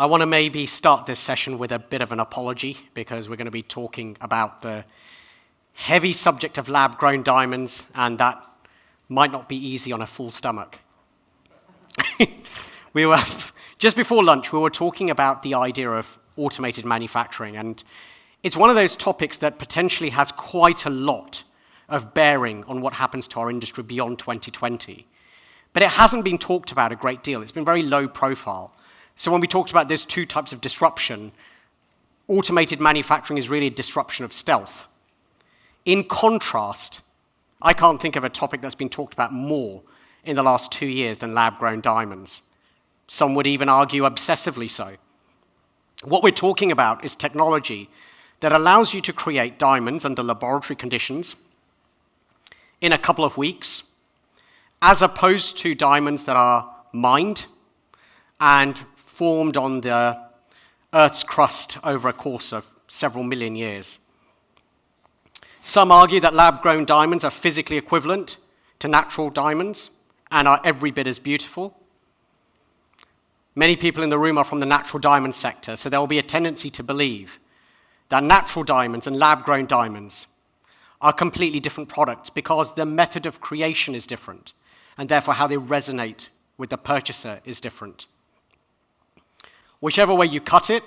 I want to maybe start this session with a bit of an apology because we're going to be talking about the heavy subject of lab-grown diamonds, and that might not be easy on a full stomach. Just before lunch, we were talking about the idea of automated manufacturing, and it's one of those topics that potentially has quite a lot of bearing on what happens to our industry beyond 2020. But it hasn't been talked about a great deal. It's been very low profile. So when we talked about those two types of disruption, automated manufacturing is really a disruption of stealth. In contrast, I can't think of a topic that's been talked about more in the last 2 years than lab-grown diamonds. Some would even argue obsessively so. What we're talking about is technology that allows you to create diamonds under laboratory conditions in a couple of weeks, as opposed to diamonds that are mined and formed on the Earth's crust over a course of several million years. Some argue that lab-grown diamonds are physically equivalent to natural diamonds and are every bit as beautiful. Many people in the room are from the natural diamond sector, so there will be a tendency to believe that natural diamonds and lab-grown diamonds are completely different products because the method of creation is different, and therefore how they resonate with the purchaser is different. Whichever way you cut it,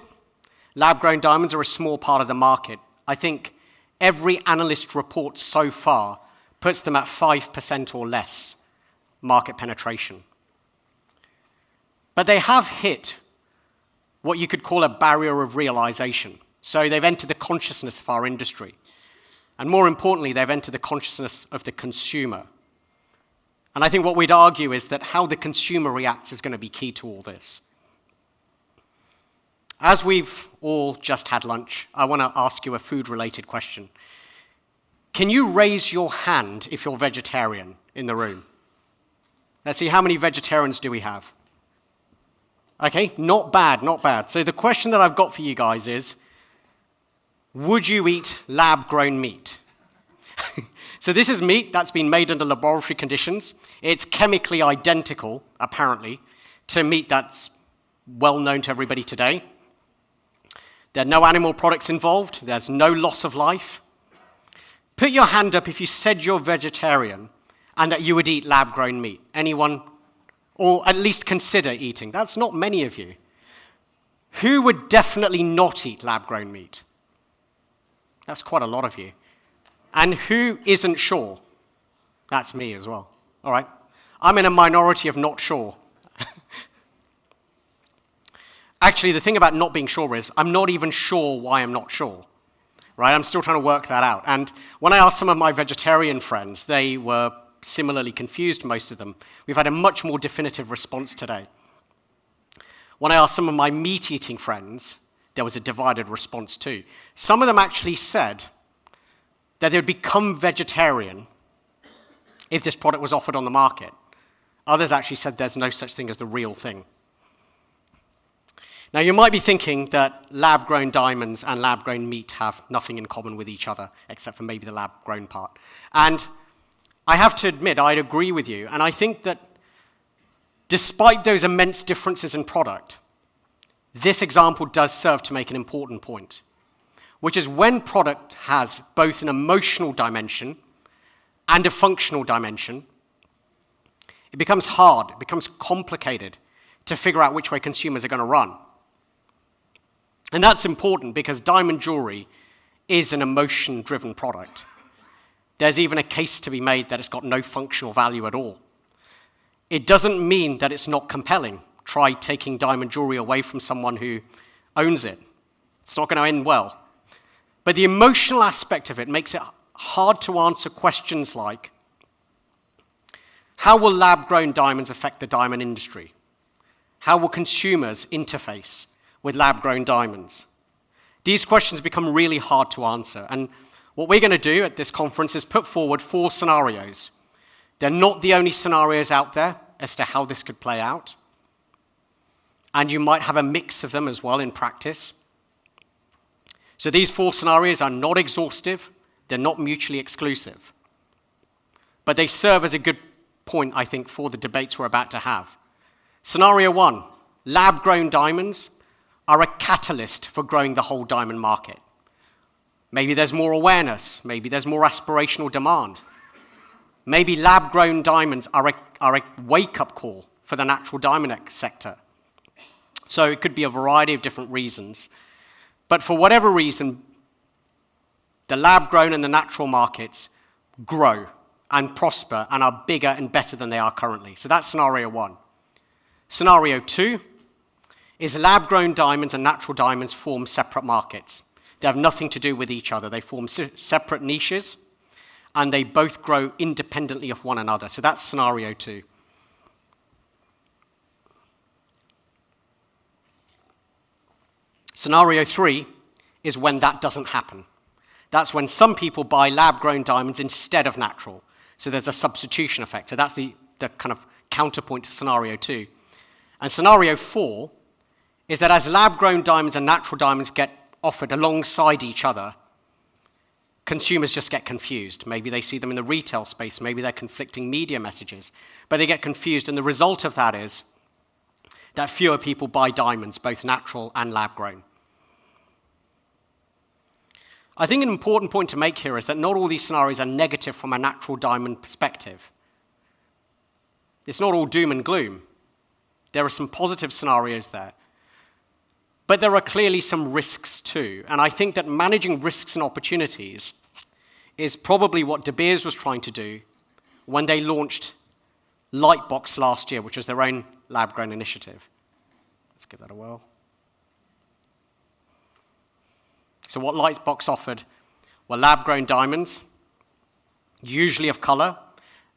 lab-grown diamonds are a small part of the market. I think every analyst report so far puts them at 5% or less market penetration. But they have hit what you could call a barrier of realization. So they've entered the consciousness of our industry. And more importantly, they've entered the consciousness of the consumer. And I think what we'd argue is that how the consumer reacts is going to be key to all this. As we've all just had lunch, I want to ask you a food-related question. Can you raise your hand if you're vegetarian in the room? Let's see, how many vegetarians do we have? Okay, not bad, not bad. So the question that I've got for you guys is, would you eat lab-grown meat? So this is meat that's been made under laboratory conditions. It's chemically identical, apparently, to meat that's well known to everybody today. There are no animal products involved. There's no loss of life. Put your hand up if you said you're vegetarian and that you would eat lab-grown meat. Anyone? Or at least consider eating. That's not many of you. Who would definitely not eat lab-grown meat? That's quite a lot of you. And who isn't sure? That's me as well. All right. I'm in a minority of not sure. Actually, the thing about not being sure is I'm not even sure why I'm not sure. Right? I'm still trying to work that out. And when I asked some of my vegetarian friends, they were similarly confused, most of them. We've had a much more definitive response today. When I asked some of my meat-eating friends, there was a divided response too. Some of them actually said that they would become vegetarian if this product was offered on the market. Others actually said there's no such thing as the real thing. Now, you might be thinking that lab-grown diamonds and lab-grown meat have nothing in common with each other, except for maybe the lab-grown part. And I have to admit, I'd agree with you. And I think that despite those immense differences in product, this example does serve to make an important point, which is when product has both an emotional dimension and a functional dimension, it becomes hard, it becomes complicated to figure out which way consumers are going to run. And that's important because diamond jewelry is an emotion-driven product. There's even a case to be made that it's got no functional value at all. It doesn't mean that it's not compelling. Try taking diamond jewelry away from someone who owns it. It's not going to end well. But the emotional aspect of it makes it hard to answer questions like, how will lab-grown diamonds affect the diamond industry? How will consumers interface with lab-grown diamonds? These questions become really hard to answer. And what we're going to do at this conference is put forward 4 scenarios. They're not the only scenarios out there as to how this could play out. And you might have a mix of them as well in practice. So these 4 scenarios are not exhaustive. They're not mutually exclusive. But they serve as a good point, I think, for the debates we're about to have. Scenario 1, lab-grown diamonds are a catalyst for growing the whole diamond market. Maybe there's more awareness. Maybe there's more aspirational demand. Maybe lab-grown diamonds are a wake-up call for the natural diamond sector. So it could be a variety of different reasons. But for whatever reason, the lab-grown and the natural markets grow and prosper and are bigger and better than they are currently. So that's scenario one. Scenario two is lab-grown diamonds and natural diamonds form separate markets. They have nothing to do with each other. They form separate niches, and they both grow independently of one another. So that's scenario two. Scenario three is when that doesn't happen. That's when some people buy lab-grown diamonds instead of natural. So there's a substitution effect. So that's the kind of counterpoint to scenario two. And scenario four is that as lab-grown diamonds and natural diamonds get offered alongside each other, consumers just get confused. Maybe they see them in the retail space, maybe they're conflicting media messages, but they get confused, and the result of that is that fewer people buy diamonds, both natural and lab-grown. I think an important point to make here is that not all these scenarios are negative from a natural diamond perspective. It's not all doom and gloom. There are some positive scenarios there. But there are clearly some risks too. And I think that managing risks and opportunities is probably what De Beers was trying to do when they launched Lightbox last year, which was their own lab-grown initiative. Let's give that a whirl. So what Lightbox offered were lab-grown diamonds, usually of color,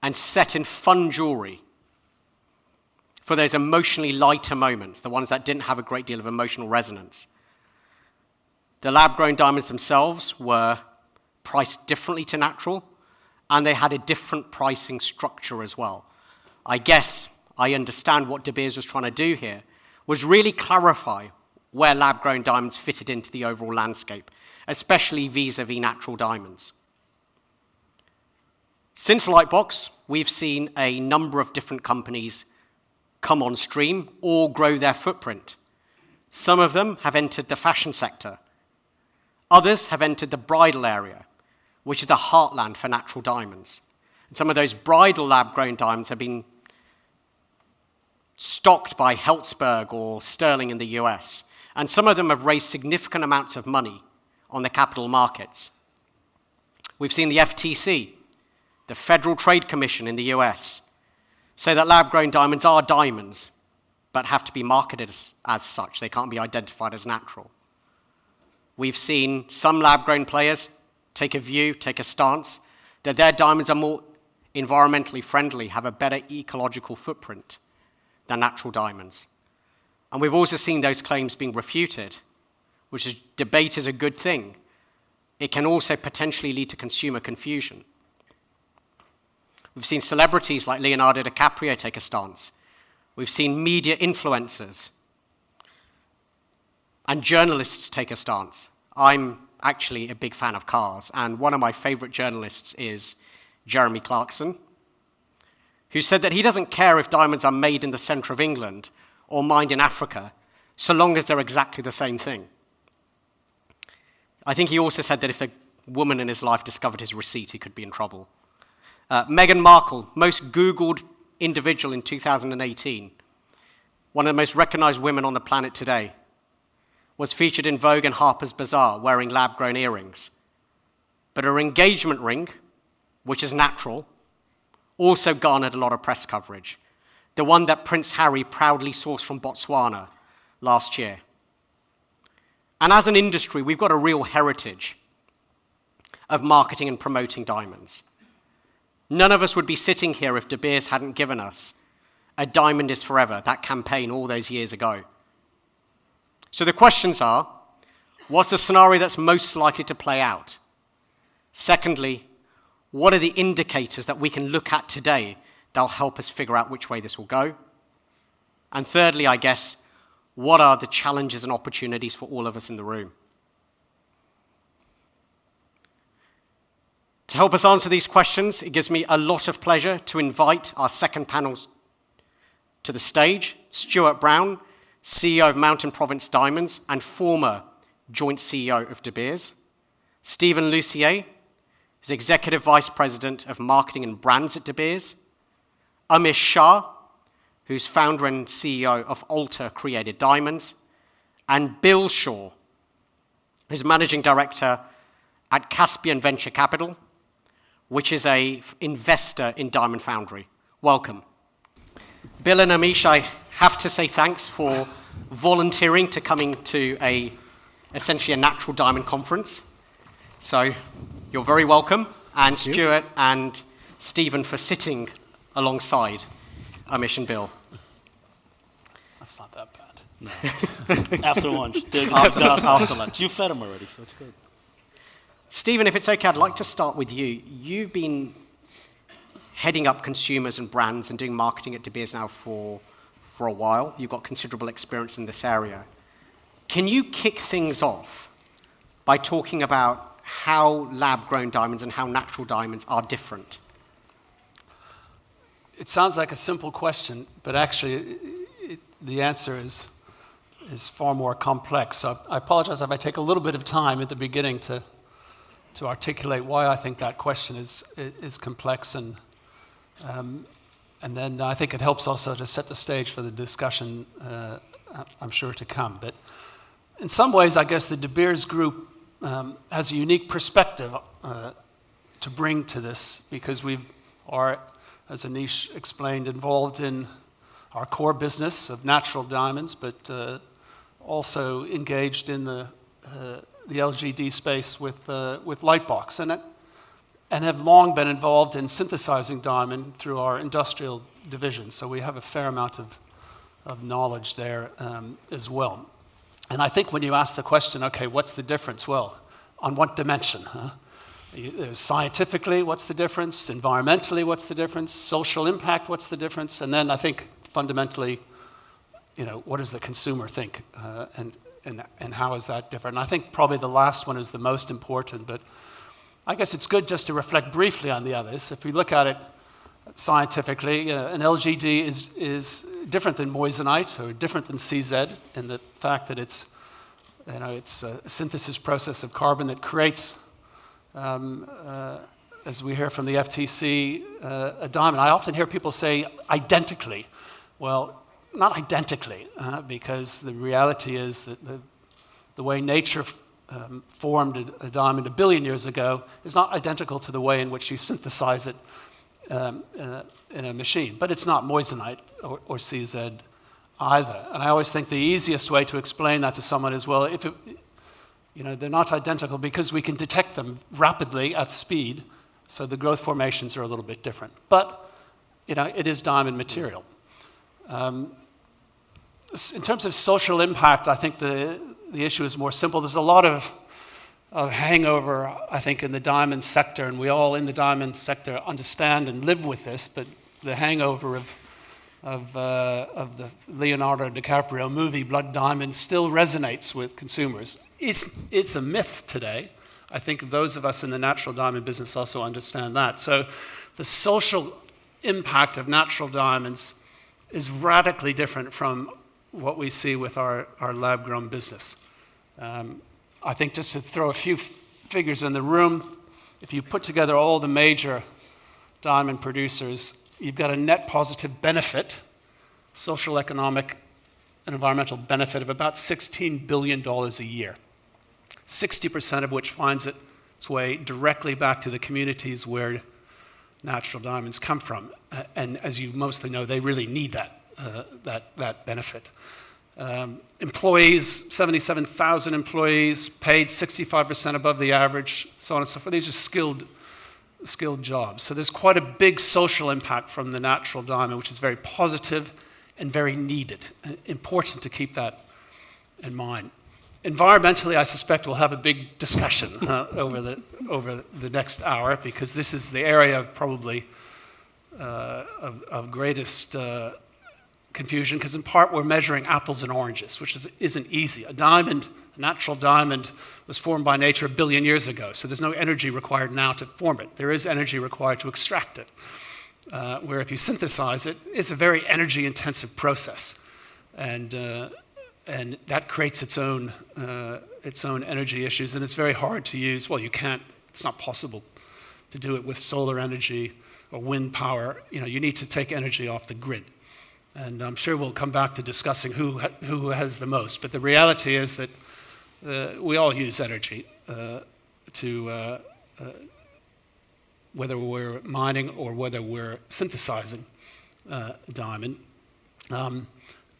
and set in fun jewelry for those emotionally lighter moments, the ones that didn't have a great deal of emotional resonance. The lab-grown diamonds themselves were priced differently to natural, and they had a different pricing structure as well. I guess I understand what De Beers was trying to do here, was really clarify where lab-grown diamonds fitted into the overall landscape, especially vis-a-vis natural diamonds. Since Lightbox, we've seen a number of different companies come on stream or grow their footprint. Some of them have entered the fashion sector. Others have entered the bridal area, which is the heartland for natural diamonds. And some of those bridal lab-grown diamonds have been stocked by Helzberg or Sterling in the US. And some of them have raised significant amounts of money on the capital markets. We've seen the FTC, the Federal Trade Commission in the US, say that lab-grown diamonds are diamonds, but have to be marketed as such. They can't be identified as natural. We've seen some lab-grown players take a stance that their diamonds are more environmentally friendly, have a better ecological footprint than natural diamonds. And we've also seen those claims being refuted, which is debate is a good thing. It can also potentially lead to consumer confusion. We've seen celebrities like Leonardo DiCaprio take a stance. We've seen media influencers and journalists take a stance. I'm actually a big fan of cars, and one of my favorite journalists is Jeremy Clarkson, who said that he doesn't care if diamonds are made in the center of England or mined in Africa, so long as they're exactly the same thing. I think he also said that if the woman in his life discovered his receipt, he could be in trouble. Meghan Markle, most Googled individual in 2018, one of the most recognized women on the planet today, was featured in Vogue and Harper's Bazaar wearing lab-grown earrings. But her engagement ring, which is natural, also garnered a lot of press coverage. The one that Prince Harry proudly sourced from Botswana last year. And as an industry, we've got a real heritage of marketing and promoting diamonds. None of us would be sitting here if De Beers hadn't given us A Diamond is Forever, that campaign all those years ago. So the questions are, what's the scenario that's most likely to play out? Secondly, what are the indicators that we can look at today that'll help us figure out which way this will go? And thirdly, I guess, what are the challenges and opportunities for all of us in the room? To help us answer these questions, it gives me a lot of pleasure to invite our second panel to the stage, Stuart Brown, CEO of Mountain Province Diamonds and former joint CEO of De Beers. Stephen Lussier, who's Executive Vice President of Marketing and Brands at De Beers. Amish Shah, who's founder and CEO of ALTR Created Diamonds. And Bill Shor, who's Managing Director at Caspian Venture Capital, which is an investor in Diamond Foundry. Welcome. Bill and Amish, I have to say thanks for volunteering to coming to essentially a natural diamond conference. So you're very welcome. And Stuart and Stephen for sitting alongside Amish and Bill. That's not that bad. No. After lunch. After lunch. You fed them already, so it's good. Stephen, if it's okay, I'd like to start with you. You've been heading up consumers and brands and doing marketing at De Beers now for a while. You've got considerable experience in this area. Can you kick things off by talking about how lab-grown diamonds and how natural diamonds are different? It sounds like a simple question, but actually the answer is far more complex. So I apologize if I take a little bit of time at the beginning to articulate why I think that question is complex, and then I think it helps also to set the stage for the discussion, I'm sure, to come. But in some ways, I guess the De Beers Group has a unique perspective to bring to this, because we are, as Anish explained, involved in our core business of natural diamonds, but also engaged in the LGD space with Lightbox, and have long been involved in synthesizing diamond through our industrial division. So we have a fair amount of knowledge there as well. And I think when you ask the question, okay, what's the difference? Well, on what dimension? Scientifically, what's the difference? Environmentally, what's the difference? Social impact, what's the difference? And then I think fundamentally, what does the consumer think? And how is that different? And I think probably the last one is the most important, but I guess it's good just to reflect briefly on the others. If we look at it scientifically, an LGD is different than moissanite or different than CZ in the fact that it's a synthesis process of carbon that creates, as we hear from the FTC, a diamond. I often hear people say identically. Well, not identically, because the reality is that the way nature formed a diamond 1 billion years ago is not identical to the way in which you synthesize it in a machine. But it's not moissanite or CZ either. And I always think the easiest way to explain that to someone is, well, they're not identical because we can detect them rapidly at speed, so the growth formations are a little bit different. But it is diamond material. In terms of social impact, I think the issue is more simple. There's a lot of hangover, I think, in the diamond sector, and we all in the diamond sector understand and live with this, but the hangover of the Leonardo DiCaprio movie Blood Diamond still resonates with consumers. It's a myth today. I think those of us in the natural diamond business also understand that. So the social impact of natural diamonds is radically different from what we see with our lab-grown business. I think just to throw a few figures in the room, if you put together all the major diamond producers, you've got a net positive benefit, social, economic, and environmental benefit of about $16 billion a year, 60% of which finds its way directly back to the communities where natural diamonds come from. And as you mostly know, they really need that benefit. Employees, 77,000 employees, paid 65% above the average, so on and so forth. These are skilled jobs. So there's quite a big social impact from the natural diamond, which is very positive and very needed. Important to keep that in mind. Environmentally, I suspect we'll have a big discussion over the next hour, because this is the area of probably of greatest confusion, because in part we're measuring apples and oranges, which isn't easy. A natural diamond, was formed by nature 1 billion years ago, so there's no energy required now to form it. There is energy required to extract it, where if you synthesize it, it's a very energy-intensive process. And and that creates its own energy issues, and it's very hard to use. Well, you can't. It's not possible to do it with solar energy or wind power. You need to take energy off the grid, and I'm sure we'll come back to discussing who has the most. But the reality is that we all use energy whether we're mining or whether we're synthesizing diamond.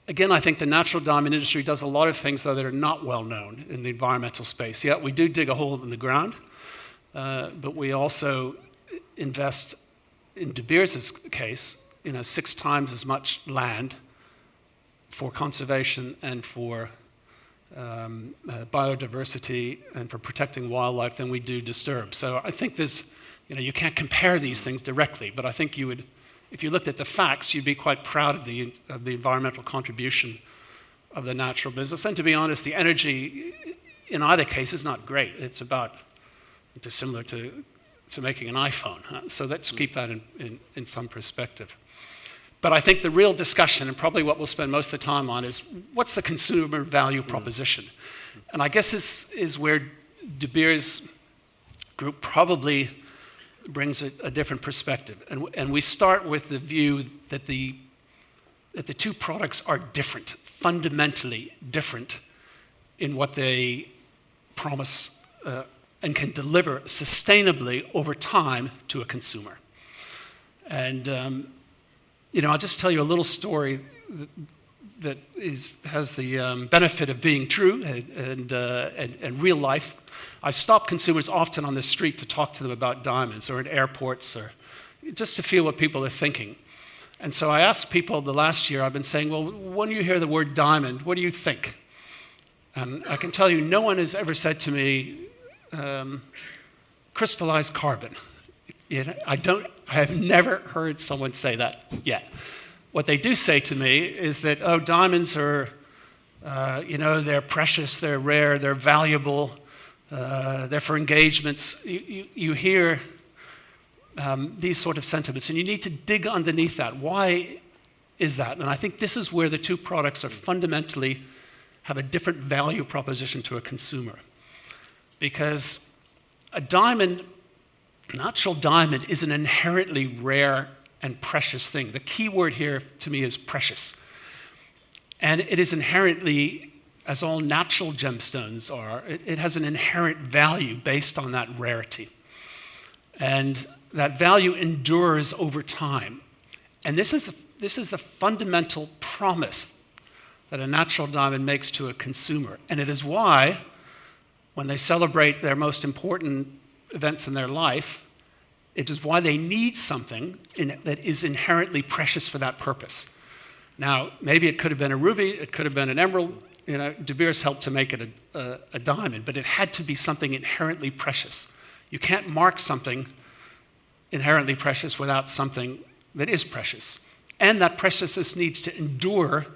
Again, I think the natural diamond industry does a lot of things, though, that are not well known in the environmental space. Yeah, we do dig a hole in the ground, but we also invest, in De Beers' case, 6 times as much land for conservation and for biodiversity and for protecting wildlife than we do disturb. So I think you can't compare these things directly, but I think you would, if you looked at the facts, you'd be quite proud of the environmental contribution of the natural business. And to be honest, the energy in either case is not great. It's similar to making an iPhone. So let's keep that in some perspective. But I think the real discussion, and probably what we'll spend most of the time on, is what's the consumer value proposition? And I guess this is where De Beers Group probably brings a different perspective. And we start with the view that the two products are different, fundamentally different in what they promise and can deliver sustainably over time to a consumer. And I'll just tell you a little story that has the benefit of being true and real life. I stop consumers often on the street to talk to them about diamonds, or at airports, or just to feel what people are thinking. And so I asked people the last year, I've been saying, well, when you hear the word diamond, what do you think? And I can tell you, no one has ever said to me, crystallized carbon. I have never heard someone say that yet. What they do say to me is that, oh, diamonds are, they're precious, they're rare, they're valuable, they're for engagements. You hear these sort of sentiments, and you need to dig underneath that. Why is that? And I think this is where the two products are fundamentally have a different value proposition to a consumer. Because a diamond, natural diamond, is an inherently rare and precious thing. The key word here to me is precious. And it is inherently, as all natural gemstones are, it has an inherent value based on that rarity. And that value endures over time. And this is the fundamental promise that a natural diamond makes to a consumer. And it is why, when they celebrate their most important events in their life, it is why they need something that is inherently precious for that purpose. Now, maybe it could have been a ruby, it could have been an emerald. De Beers helped to make it a diamond, but it had to be something inherently precious. You can't mark something inherently precious without something that is precious. And that preciousness needs to endure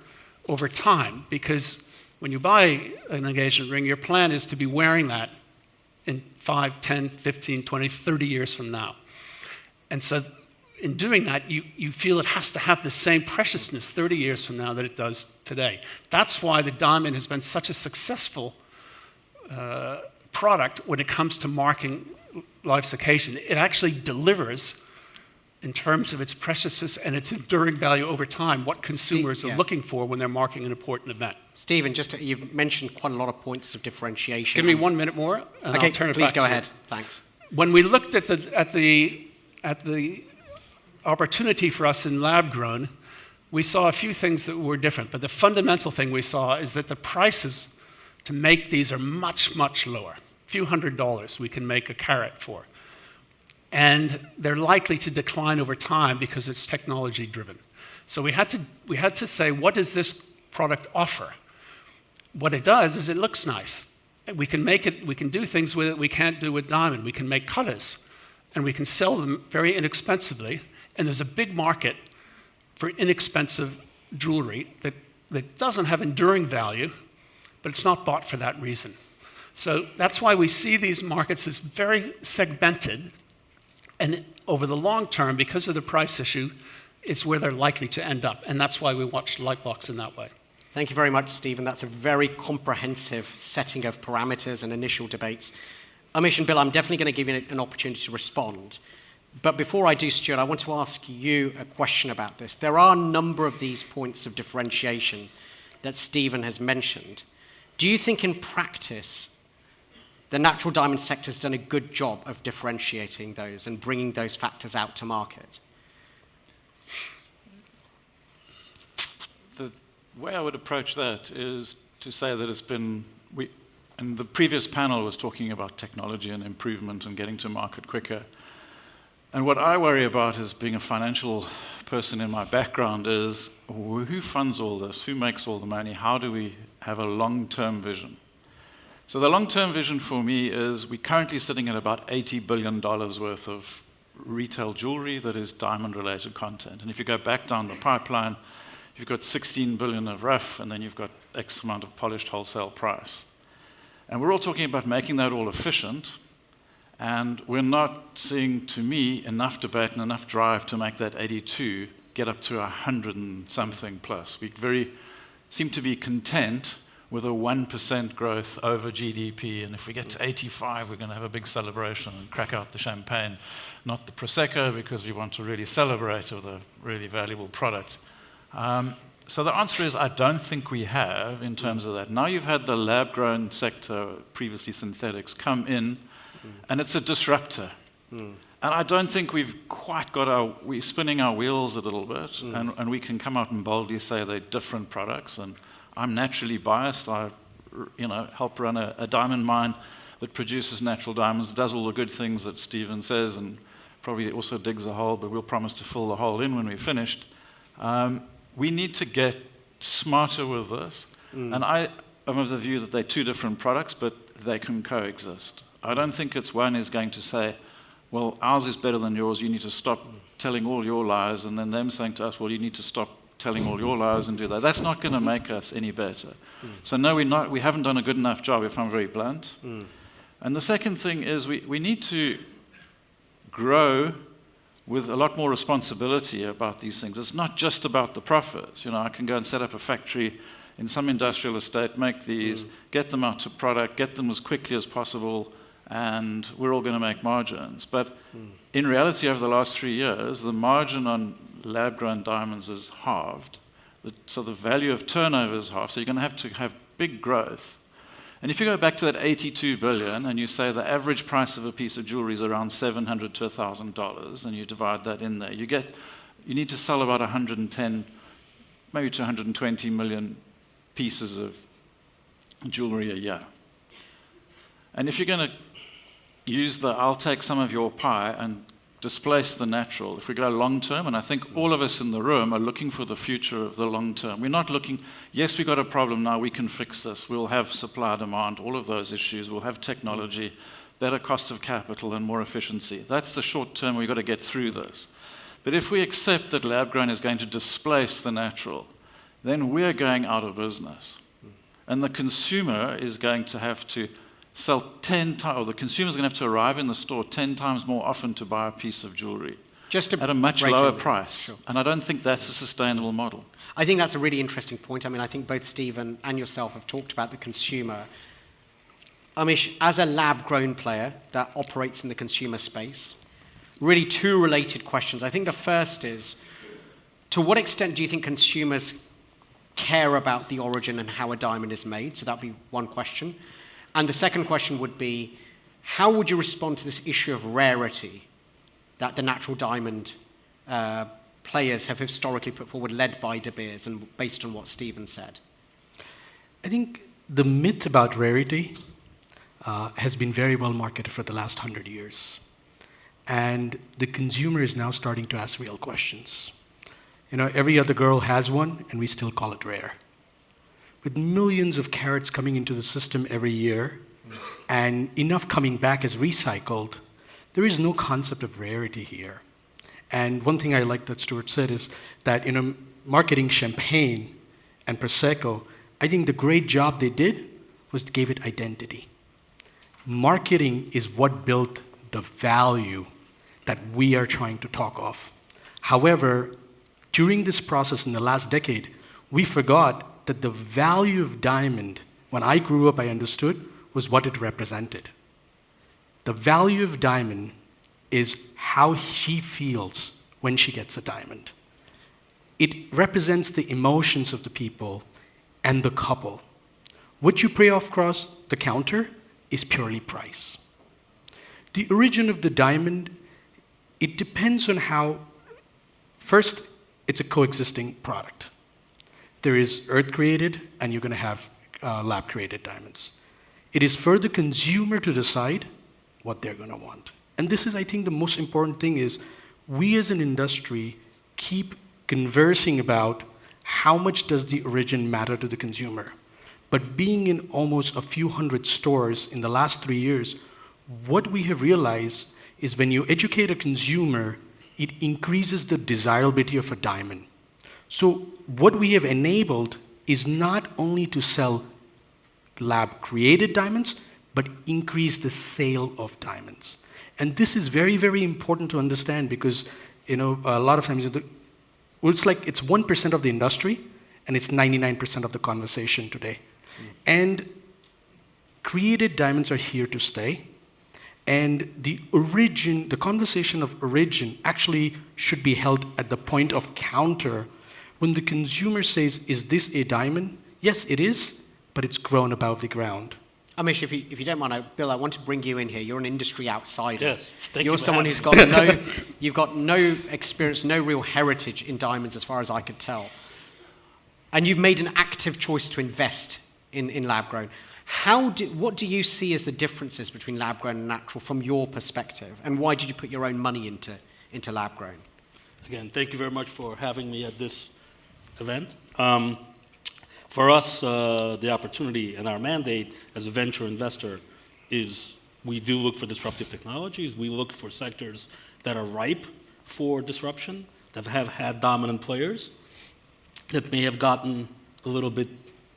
over time, because when you buy an engagement ring, your plan is to be wearing that in 5, 10, 15, 20, 30 years from now. And so in doing that, you feel it has to have the same preciousness 30 years from now that it does today. That's why the diamond has been such a successful product when it comes to marking life's occasion. It actually delivers, in terms of its preciousness and its enduring value over time, what consumers are looking for when they're marking an important event. Stephen, you've mentioned quite a lot of points of differentiation. Give me 1 minute more, and okay, I'll turn it please back go to ahead. you. Thanks. When we looked at the opportunity for us in lab grown, we saw a few things that were different, but the fundamental thing we saw is that the prices to make these are much, much lower. A few $100s we can make a carat for. And they're likely to decline over time because it's technology driven. So we had to say, what does this product offer? What it does is it looks nice. We can make it, we can do things with it we can't do with diamond. We can make colors, and we can sell them very inexpensively. And there's a big market for inexpensive jewelry that doesn't have enduring value, but it's not bought for that reason. So that's why we see these markets as very segmented. And over the long term, because of the price issue, it's where they're likely to end up. And that's why we watch Lightbox in that way. Thank you very much, Stephen. That's a very comprehensive setting of parameters and initial debates. Amish and Bill, I'm definitely going to give you an opportunity to respond. But before I do, Stuart, I want to ask you a question about this. There are a number of these points of differentiation that Stephen has mentioned. Do you think in practice the natural diamond sector has done a good job of differentiating those and bringing those factors out to market? The way I would approach that is to say that it's been, and the previous panel was talking about technology and improvement and getting to market quicker. And what I worry about as being a financial person in my background is who funds all this? Who makes all the money? How do we have a long-term vision? So the long-term vision for me is we're currently sitting at about $80 billion worth of retail jewelry that is diamond-related content. And if you go back down the pipeline, you've got 16 billion of rough, and then you've got X amount of polished wholesale price. And we're all talking about making that all efficient, and we're not seeing, to me, enough debate and enough drive to make that 82 get up to 100 and something plus. We seem to be content with a 1% growth over GDP, and if we get to 85, we're going to have a big celebration and crack out the champagne, not the Prosecco, because we want to really celebrate with a really valuable product. So the answer is I don't think we have in terms of that. Now you've had the lab-grown sector, previously synthetics, come in, and it's a disruptor. And I don't think we've quite got we're spinning our wheels a little bit, and we can come out and boldly say they're different products. And I'm naturally biased. I help run a diamond mine that produces natural diamonds, does all the good things that Stephen says, and probably also digs a hole, but we'll promise to fill the hole in when we're finished. We need to get smarter with this. And I am of the view that they're two different products, but they can coexist. I don't think it's one is going to say, well, ours is better than yours, you need to stop telling all your lies, and then them saying to us, well, you need to stop telling all your lies and do that. That's not going to make us any better. So no, we haven't done a good enough job, if I'm very blunt. And the second thing is we need to grow with a lot more responsibility about these things. It's not just about the profit. I can go and set up a factory in some industrial estate, make these, get them out to product, get them as quickly as possible, and we're all going to make margins. But in reality, over the last 3 years, the margin on lab-grown diamonds is halved. So the value of turnover is halved. So you're going to have big growth. And if you go back to that 82 billion and you say the average price of a piece of jewelry is around $700 to $1,000, and you divide that in there, you need to sell about 110, maybe to 120 million pieces of jewelry a year. And if you're going to use I'll take some of your pie and displace the natural, if we go long term, and I think all of us in the room are looking for the future of the long term. We're not looking, yes, we've got a problem now, we can fix this. We'll have supply, demand, all of those issues. We'll have technology, better cost of capital, and more efficiency. That's the short term. We've got to get through this. But if we accept that lab-grown is going to displace the natural, then we're going out of business. And the consumer is going to have to sell 10 times, or the consumer's going to have to arrive in the store 10 times more often to buy a piece of jewelry at a much lower price. Sure. And I don't think that's a sustainable model. I think that's a really interesting point. I mean, I think both Stephen and yourself have talked about the consumer. Amish, as a lab-grown player that operates in the consumer space, really two related questions. I think the first is, to what extent do you think consumers care about the origin and how a diamond is made? So that'd be one question. And the second question would be, how would you respond to this issue of rarity that the natural diamond players have historically put forward, led by De Beers and based on what Stephen said? I think the myth about rarity has been very well marketed for the last 100 years. And the consumer is now starting to ask real questions. Every other girl has one, and we still call it rare. With millions of carats coming into the system every year, and enough coming back as recycled, there is no concept of rarity here. And one thing I like that Stuart said is that marketing champagne and Prosecco, I think the great job they did was to give it identity. Marketing is what built the value that we are trying to talk of. However, during this process in the last decade, we forgot thought that the value of diamond, when I grew up, I understood, was what it represented. The value of diamond is how she feels when she gets a diamond. It represents the emotions of the people and the couple. What you pay across the counter is purely price. The origin of the diamond, it depends on how, first, it's a coexisting product. There is earth-created, and you're going to have lab-created diamonds. It is for the consumer to decide what they're going to want. And this is, I think, the most important thing is we as an industry keep conversing about how much does the origin matter to the consumer. But being in almost a few hundred stores in the last 3 years, what we have realized is when you educate a consumer, it increases the desirability of a diamond. So what we have enabled is not only to sell lab-created diamonds, but increase the sale of diamonds. And this is very, very important to understand because, a lot of times, it's like it's 1% of the industry, and it's 99% of the conversation today. And created diamonds are here to stay. And the conversation of origin actually should be held at the point of counter when the consumer says, is this a diamond? Yes, it is, but it's grown above the ground. Amish, if you don't mind, Bill, I want to bring you in here. You're an industry outsider. Yes, thank you. You're someone who's got you've got no experience, no real heritage in diamonds as far as I could tell. And you've made an active choice to invest in lab-grown. What do you see as the differences between lab-grown and natural from your perspective? And why did you put your own money into lab-grown? Again, thank you very much for having me at this event. For us, the opportunity and our mandate as a venture investor is we do look for disruptive technologies. We look for sectors that are ripe for disruption, that have had dominant players, that may have gotten a little bit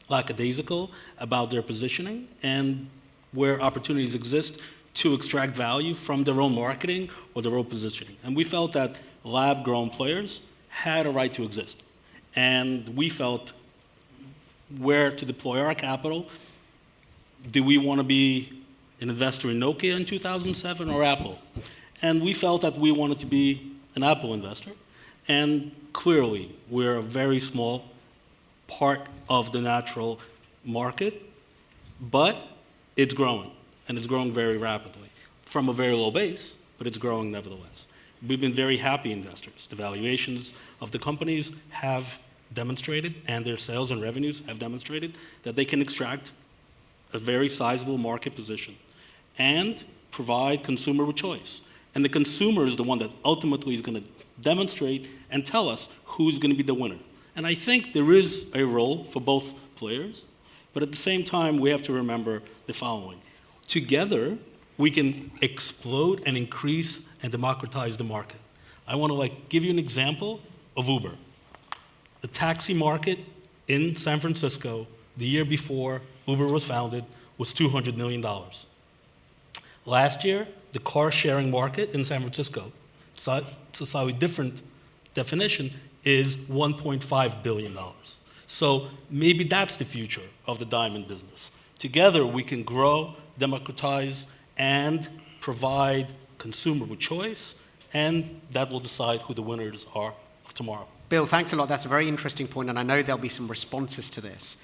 lackadaisical about their positioning, and where opportunities exist to extract value from their own marketing or their own positioning. And we felt that lab-grown players had a right to exist. And we felt where to deploy our capital. Do we want to be an investor in Nokia in 2007 or Apple? And we felt that we wanted to be an Apple investor. And clearly, we're a very small part of the natural market, but it's growing, and it's growing very rapidly from a very low base, but it's growing nevertheless. We've been very happy investors. The valuations of the companies have demonstrated, and their sales and revenues have demonstrated, that they can extract a very sizable market position and provide consumer with choice. And the consumer is the one that ultimately is going to demonstrate and tell us who's going to be the winner. And I think there is a role for both players, but at the same time, we have to remember the following. Together, we can explode and increase and democratize the market. I want to give you an example of Uber. The taxi market in San Francisco, the year before Uber was founded, was $200 million. Last year, the car sharing market in San Francisco, so a different definition, is $1.5 billion. So maybe that's the future of the diamond business. Together, we can grow, democratize, and provide consumer with choice, and that will decide who the winners are of tomorrow. Bill, thanks a lot. That's a very interesting point, and I know there'll be some responses to this.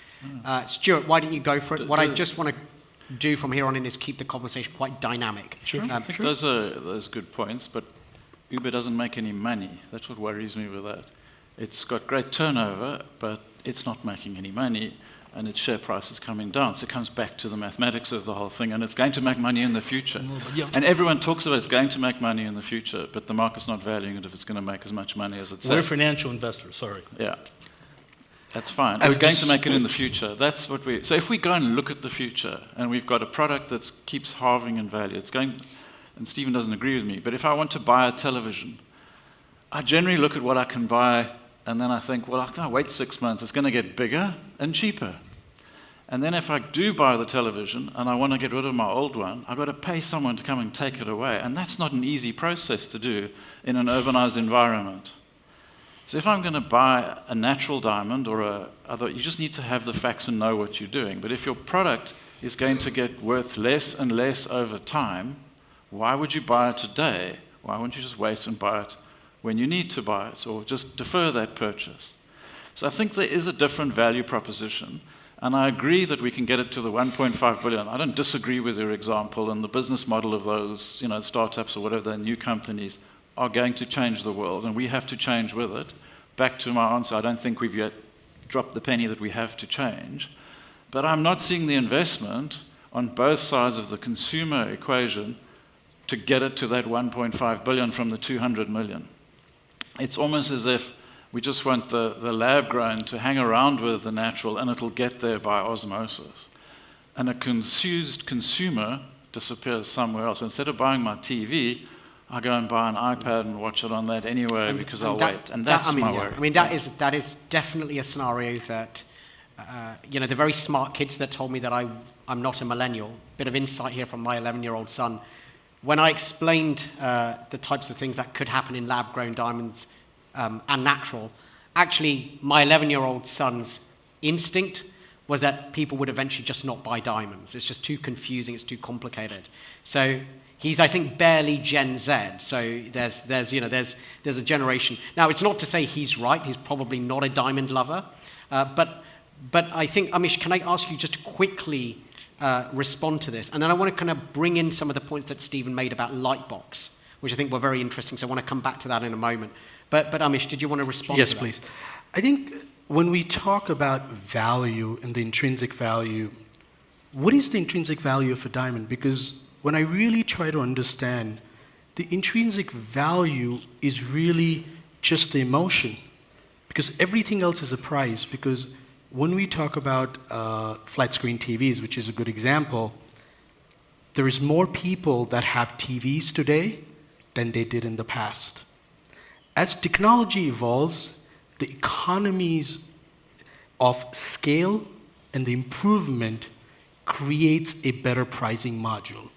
Stuart, why don't you go for it? What I just want to do from here on in is keep the conversation quite dynamic. Sure. Those are good points, but Uber doesn't make any money. That's what worries me with that. It's got great turnover, but it's not making any money, and its share price is coming down. So it comes back to the mathematics of the whole thing, and it's going to make money in the future. And everyone talks about it's going to make money in the future, but the market's not valuing it if it's going to make as much money as it says. We're financial investors, sorry. Yeah. That's fine. It's going to make it in the future. That's what so if we go and look at the future, and we've got a product that keeps halving in value, it's going, and Stephen doesn't agree with me, but if I want to buy a television, I generally look at what I can buy, and then I think, well, I can wait 6 months. It's going to get bigger and cheaper. And then if I do buy the television and I want to get rid of my old one, I've got to pay someone to come and take it away. And that's not an easy process to do in an urbanized environment. So if I'm going to buy a natural diamond or you just need to have the facts and know what you're doing. But if your product is going to get worth less and less over time, why would you buy it today? Why wouldn't you just wait and buy it when you need to buy it, or just defer that purchase? So I think there is a different value proposition, and I agree that we can get it to the 1.5 billion. I don't disagree with your example, and the business model of those, startups or whatever, the new companies are going to change the world, and we have to change with it. Back to my answer, I don't think we've yet dropped the penny that we have to change. But I'm not seeing the investment on both sides of the consumer equation to get it to that 1.5 billion from the 200 million. It's almost as if we just want the lab grown to hang around with the natural, and it'll get there by osmosis. And a confused consumer disappears somewhere else. Instead of buying my TV, I go and buy an iPad and watch it on that anyway because I'll wait. And that's my worry. I mean, that is definitely a scenario that, the very smart kids that told me that I'm not a millennial, bit of insight here from my 11-year-old son. When I explained the types of things that could happen in lab-grown diamonds and natural, actually, my 11-year-old son's instinct was that people would eventually just not buy diamonds. It's just too confusing, it's too complicated. So he's, I think, barely Gen Z. So there's a generation. Now, it's not to say he's right. He's probably not a diamond lover. But I think, Amish, can I ask you just to quickly respond to this? And then I want to kind of bring in some of the points that Stephen made about Lightbox, which I think were very interesting. So I want to come back to that in a moment. But Amish, did you want to respond to that? Yes, please. I think when we talk about value and the intrinsic value, what is the intrinsic value of a diamond? Because when I really try to understand, the intrinsic value is really just the emotion, because everything else is a price. Because when we talk about flat screen TVs, which is a good example, there is more people that have TVs today than they did in the past. As technology evolves, the economies of scale and the improvement creates a better pricing module.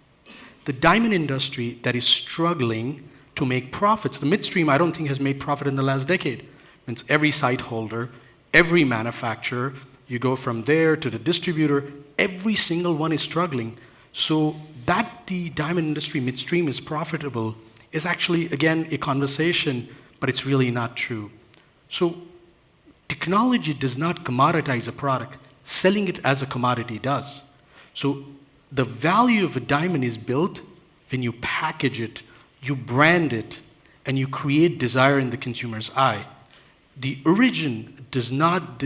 The diamond industry that is struggling to make profits, the midstream I don't think has made profit in the last decade. Means every site holder, every manufacturer, you go from there to the distributor, every single one is struggling. So that the diamond industry midstream is profitable is actually, again, a conversation, but it's really not true. So technology does not commoditize a product. Selling it as a commodity does. So the value of a diamond is built when you package it, you brand it, and you create desire in the consumer's eye. The origin does not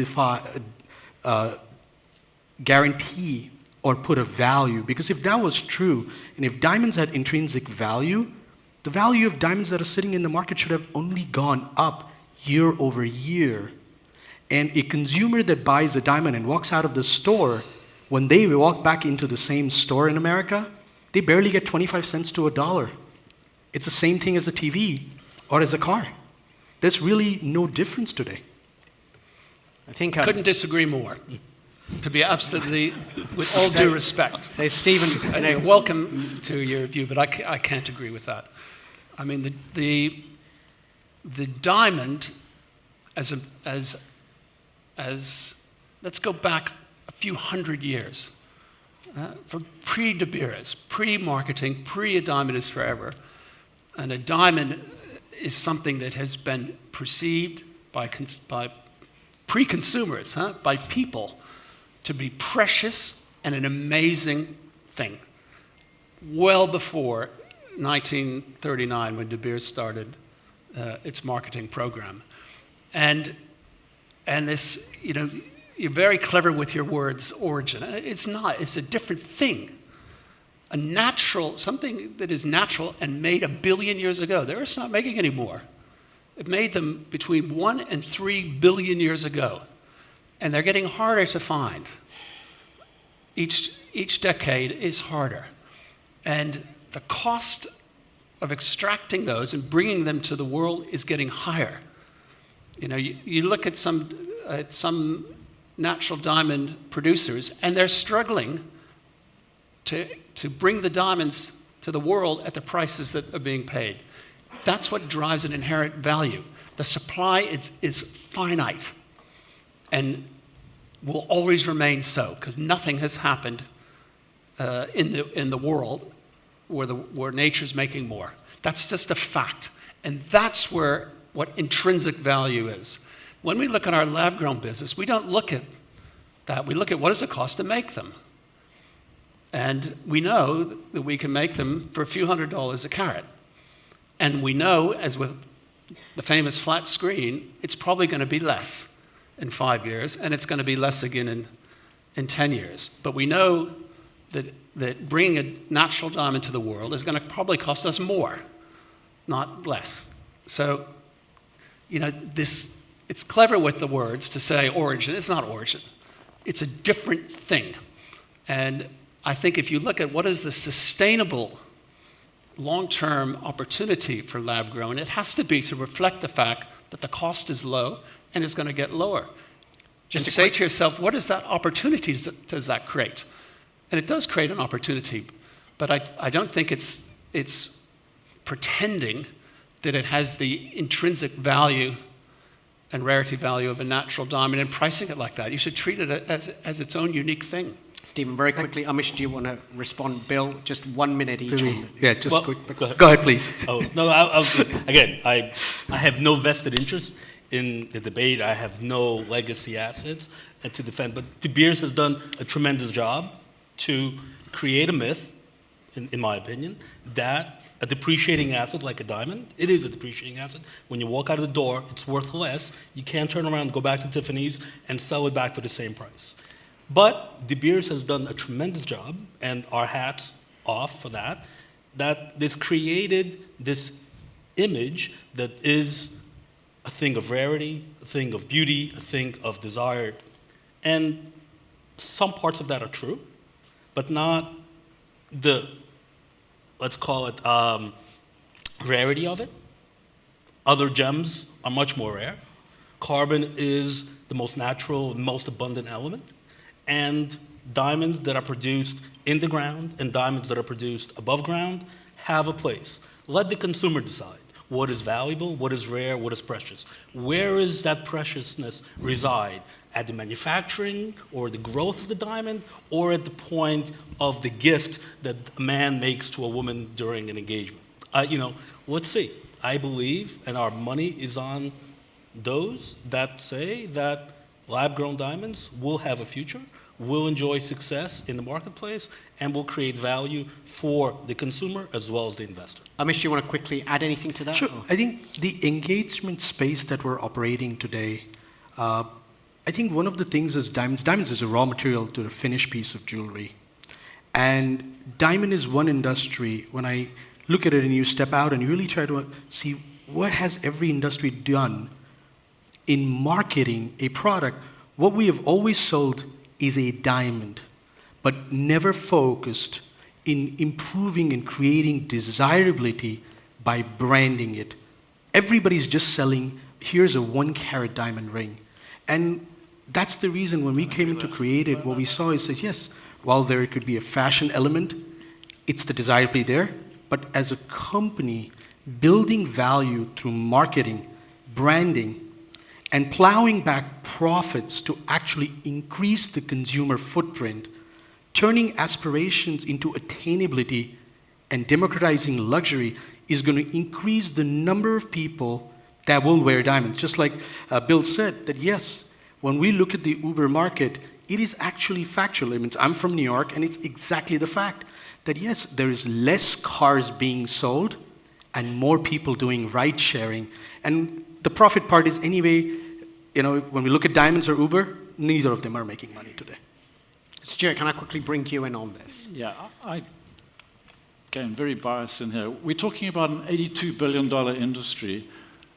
guarantee or put a value, because if that was true, and if diamonds had intrinsic value, the value of diamonds that are sitting in the market should have only gone up year over year. And a consumer that buys a diamond and walks out of the store, when they walk back into the same store in America, they barely get 25 cents to $1. It's the same thing as a TV or as a car. There's really no difference today. I think I couldn't disagree more. To be absolutely, with all due respect. So, Stephen, welcome to your view, but I can't agree with that. I mean, the diamond as let's go back a few hundred years. For pre-De Beers, pre-marketing, pre-A Diamond is Forever. And a diamond is something that has been perceived by pre-consumers, by people, to be precious and an amazing thing. Well before 1939, when De Beers started its marketing program. And this, you're very clever with your words, origin. It's not, it's a different thing. Something that is natural and made 1 billion years ago. They're just not making anymore. It made them between 1 and 3 billion years ago. And they're getting harder to find. Each decade is harder. And the cost of extracting those and bringing them to the world is getting higher. You look at some natural diamond producers, and they're struggling to bring the diamonds to the world at the prices that are being paid. that's what drives an inherent value. The supply is finite and will always remain so, because nothing has happened in the world where nature's making more. That's just a fact. And that's what intrinsic value is. When we look at our lab-grown business, we don't look at that. We look at what does it cost to make them. And we know that we can make them for a few $100s a carat. And we know, as with the famous flat screen, it's probably going to be less in 5 years, and it's going to be less again in 10 years. But we know that bringing a natural diamond to the world is going to probably cost us more, not less. So, it's clever with the words to say origin. It's not origin. It's a different thing. And I think if you look at what is the sustainable long-term opportunity for lab-grown, it has to be to reflect the fact that the cost is low and is going to get lower. Just to say to yourself, what is that opportunity does that create? And it does create an opportunity, but I don't think it's pretending that it has the intrinsic value and rarity value of a natural diamond and pricing it like that. You should treat it as its own unique thing. Stephen, very quickly, Amish, do you want to respond? Bill, just 1 minute each. Yeah, just Well, quick. Go ahead, please. Oh, no, I have no vested interest in the debate. I have no legacy assets to defend. But De Beers has done a tremendous job to create a myth, in my opinion, that a depreciating asset like a diamond, it is a depreciating asset. When you walk out of the door, it's worth less. You can't turn around, go back to Tiffany's, and sell it back for the same price. But De Beers has done a tremendous job, and our hats off for that this created this image that is a thing of rarity, a thing of beauty, a thing of desire. And some parts of that are true, but not the, let's call it, rarity of it. Other gems are much more rare. Carbon is the most natural, most abundant element. And diamonds that are produced in the ground and diamonds that are produced above ground have a place. Let the consumer decide what is valuable, what is rare, what is precious. Where is that preciousness reside? At the manufacturing or the growth of the diamond, or at the point of the gift that a man makes to a woman during an engagement? Let's see. I believe, and our money is on those that say that lab-grown diamonds will have a future, will enjoy success in the marketplace, and will create value for the consumer as well as the investor. Amish, do you want to quickly add anything to that? Sure. Or? I think the engagement space that we're operating today, I think one of the things is diamonds. Diamonds is a raw material to the finished piece of jewelry. And diamond is one industry, when I look at it and you step out and you really try to see what has every industry done in marketing a product. What we have always sold is a diamond, but never focused in improving and creating desirability by branding it. Everybody's just selling, here's a 1 carat diamond ring. And that's the reason when we came in to create it, what we saw is, yes, while there could be a fashion element, it's the desirability there, but as a company, building value through marketing, branding, and plowing back profits to actually increase the consumer footprint, turning aspirations into attainability and democratizing luxury is going to increase the number of people that will wear diamonds. Just like Bill said, that yes, when we look at the Uber market, it is actually factual. I mean, I'm from New York, and it's exactly the fact that yes, there is less cars being sold and more people doing ride sharing. And the profit part is anyway, when we look at diamonds or Uber, neither of them are making money today. Stuart, can I quickly bring you in on this? Yeah, again, very biased in here. We're talking about an $82 billion industry,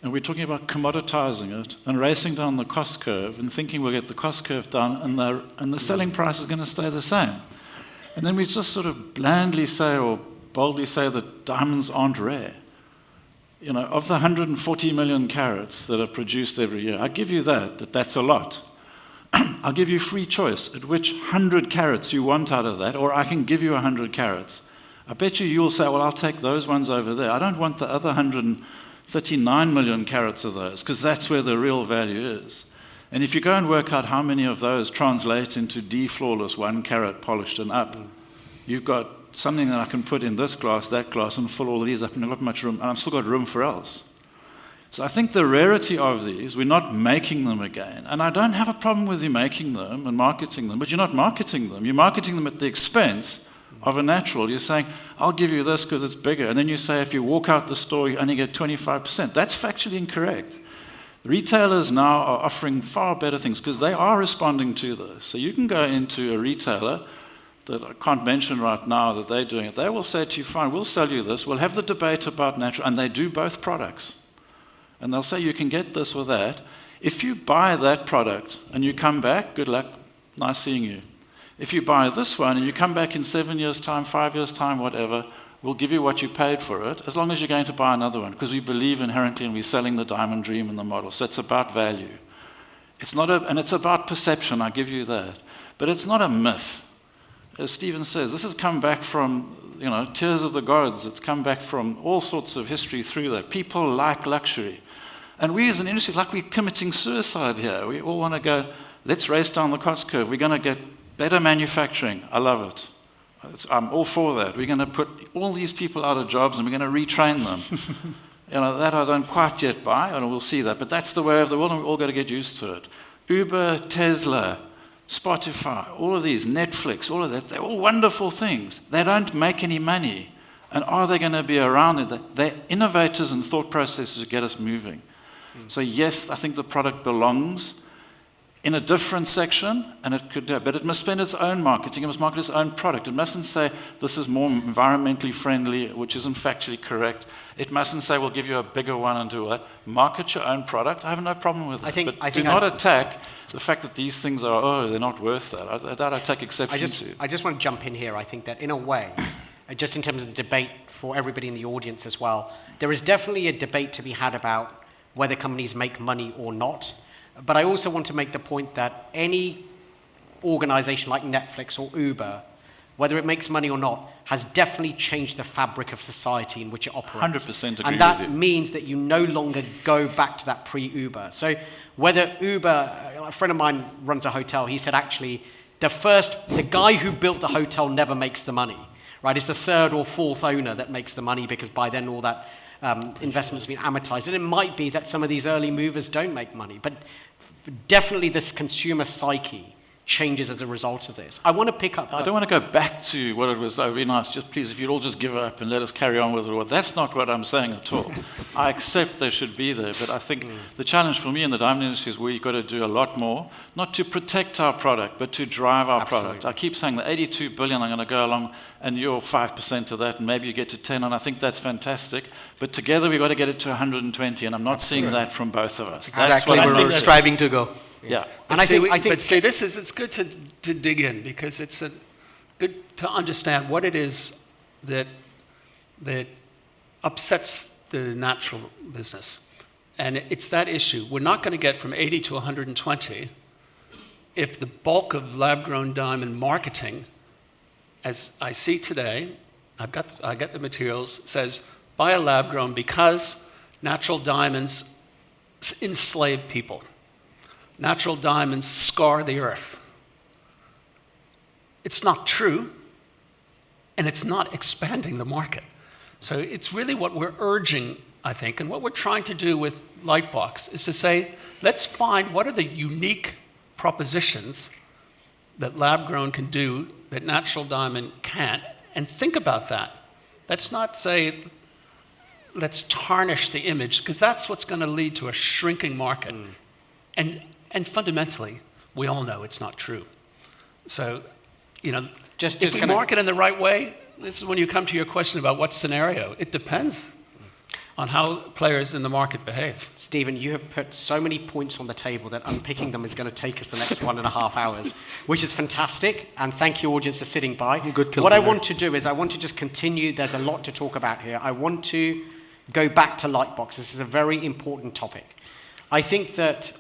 and we're talking about commoditizing it and racing down the cost curve and thinking we'll get the cost curve down and the selling price is going to stay the same. And then we just sort of blandly say or boldly say that diamonds aren't rare. Of the 140 million carats that are produced every year, I give you that's a lot. I'll give you free choice at which 100 carats you want out of that, or I can give you 100 carats. I bet you'll say, well, I'll take those ones over there. I don't want the other 139 million carats of those, because that's where the real value is. And if you go and work out how many of those translate into D-flawless 1 carat polished and up, you've got something that I can put in this glass, that glass, and fill all of these up, and I've got much room, and I've still got room for else. So I think the rarity of these, we're not making them again. And I don't have a problem with you making them and marketing them, but you're not marketing them. You're marketing them at the expense of a natural. You're saying, I'll give you this because it's bigger. And then you say, if you walk out the store, you only get 25%. That's factually incorrect. Retailers now are offering far better things because they are responding to this. So you can go into a retailer that I can't mention right now that they're doing it. They will say to you, fine, we'll sell you this. We'll have the debate about natural. And they do both products. And they'll say, you can get this or that. If you buy that product and you come back, good luck, nice seeing you. If you buy this one and you come back in 7 years' time, 5 years' time, whatever, we'll give you what you paid for it, as long as you're going to buy another one, because we believe inherently in we're selling the diamond dream and the model. So it's about value. And it's about perception, I give you that. But it's not a myth. As Stephen says, this has come back from, tears of the gods. It's come back from all sorts of history through that. People like luxury. And we as an industry, like we're committing suicide here. We all want to go, let's race down the cost curve. We're going to get better manufacturing. I love it. I'm all for that. We're going to put all these people out of jobs and we're going to retrain them. That I don't quite yet buy, and we'll see that. But that's the way of the world, and we've all got to get used to it. Uber, Tesla, Spotify, all of these, Netflix, all of that, they're all wonderful things. They don't make any money. And are they going to be around it? They're innovators and thought processes to get us moving. So yes, I think the product belongs in a different section, and it could, but it must spend its own marketing. It must market its own product. It mustn't say this is more environmentally friendly, which isn't factually correct. It mustn't say we'll give you a bigger one and do that. Market your own product. I have no problem with that. But do not attack the fact that these things are, they're not worth that. That I take exception to. I just want to jump in here. I think that in a way, just in terms of the debate for everybody in the audience as well, there is definitely a debate to be had about whether companies make money or not. But I also want to make the point that any organization like Netflix or Uber, whether it makes money or not, has definitely changed the fabric of society in which it operates. 100% agree with you. And that means that you no longer go back to that pre-Uber. So whether Uber, a friend of mine runs a hotel, he said actually the guy who built the hotel never makes the money, right? It's the third or fourth owner that makes the money because by then all that investment's been amortized. And it might be that some of these early movers don't make money, but definitely this consumer psyche changes as a result of this. I want to pick up... I don't want to go back to what it was. That would be nice. Just please, if you'd all just give up and let us carry on with it. Well, that's not what I'm saying at all. I accept they should be there, but I think the challenge for me in the diamond industry is we've got to do a lot more, not to protect our product, but to drive our product. I keep saying the 82 billion, I'm going to go along, and you're 5% of that, and maybe you get to 10, and I think that's fantastic. But together we've got to get it to 120, and I'm not seeing that from both of us. That's exactly where we're striving to go. Yeah. And I think it's good to dig in because it's good to understand what it is that upsets the natural business. And it's that issue. We're not going to get from 80 to 120 if the bulk of lab-grown diamond marketing, as I see today, I got the materials, says buy a lab-grown because natural diamonds enslave people. Natural diamonds scar the earth. It's not true, and it's not expanding the market. So it's really what we're urging, I think, and what we're trying to do with Lightbox is to say, let's find what are the unique propositions that lab-grown can do that natural diamond can't, and think about that. Let's not say, let's tarnish the image, because that's what's going to lead to a shrinking market. And fundamentally, we all know it's not true. So, if we market in the right way, this is when you come to your question about what scenario. It depends on how players in the market behave. Stephen, you have put so many points on the table that unpicking them is going to take us the next 1.5 hours, which is fantastic. And thank you, audience, for sitting by. What I want to do is I want to just continue. There's a lot to talk about here. I want to go back to Lightbox. This is a very important topic. I think that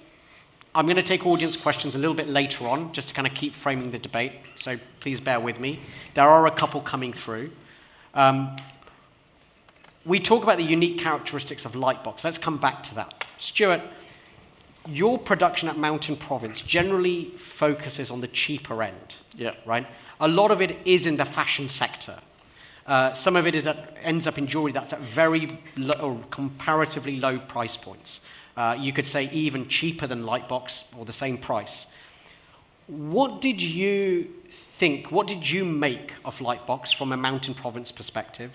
I'm going to take audience questions a little bit later on, just to kind of keep framing the debate, so please bear with me. There are a couple coming through. We talk about the unique characteristics of Lightbox. Let's come back to that. Stuart, your production at Mountain Province generally focuses on the cheaper end, Yeah. right? A lot of it is in the fashion sector. Some of it ends up in jewelry that's at very low, or comparatively low price points. You could say even cheaper than Lightbox or the same price. What did you think, what did you make of Lightbox from a Mountain Province perspective?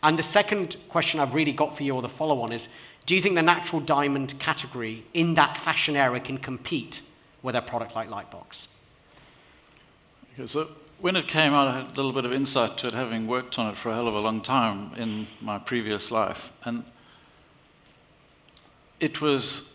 And the second question I've really got for you, or the follow-on, is do you think the natural diamond category in that fashion area can compete with a product like Lightbox? Okay, so when it came out, I had a little bit of insight to it, having worked on it for a hell of a long time in my previous life. And it was,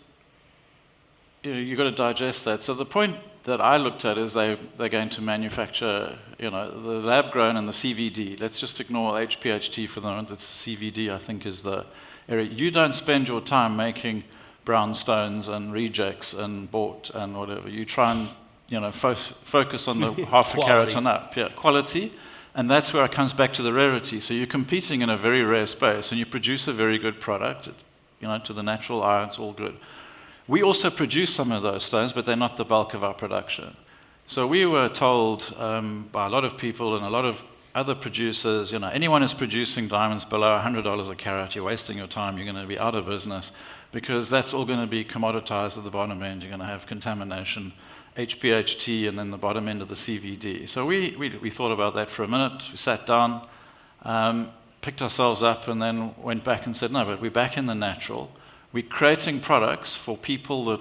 you've got to digest that. So the point that I looked at is they're going to manufacture, the lab-grown and the CVD. Let's just ignore HPHT for the moment. It's the CVD, I think, is the area. You don't spend your time making brown stones and rejects and bought and whatever. You try and, focus on the half a carat and up. Yeah, quality. And that's where it comes back to the rarity. So you're competing in a very rare space, and you produce a very good product. To the natural eye, it's all good. We also produce some of those stones, but they're not the bulk of our production. So we were told by a lot of people and a lot of other producers, anyone who's producing diamonds below $100 a carat, you're wasting your time, you're going to be out of business, because that's all going to be commoditized at the bottom end. You're going to have contamination, HPHT, and then the bottom end of the CVD. So we thought about that for a minute. We sat down, picked ourselves up, and then went back and said, no, but we're back in the natural. We're creating products for people that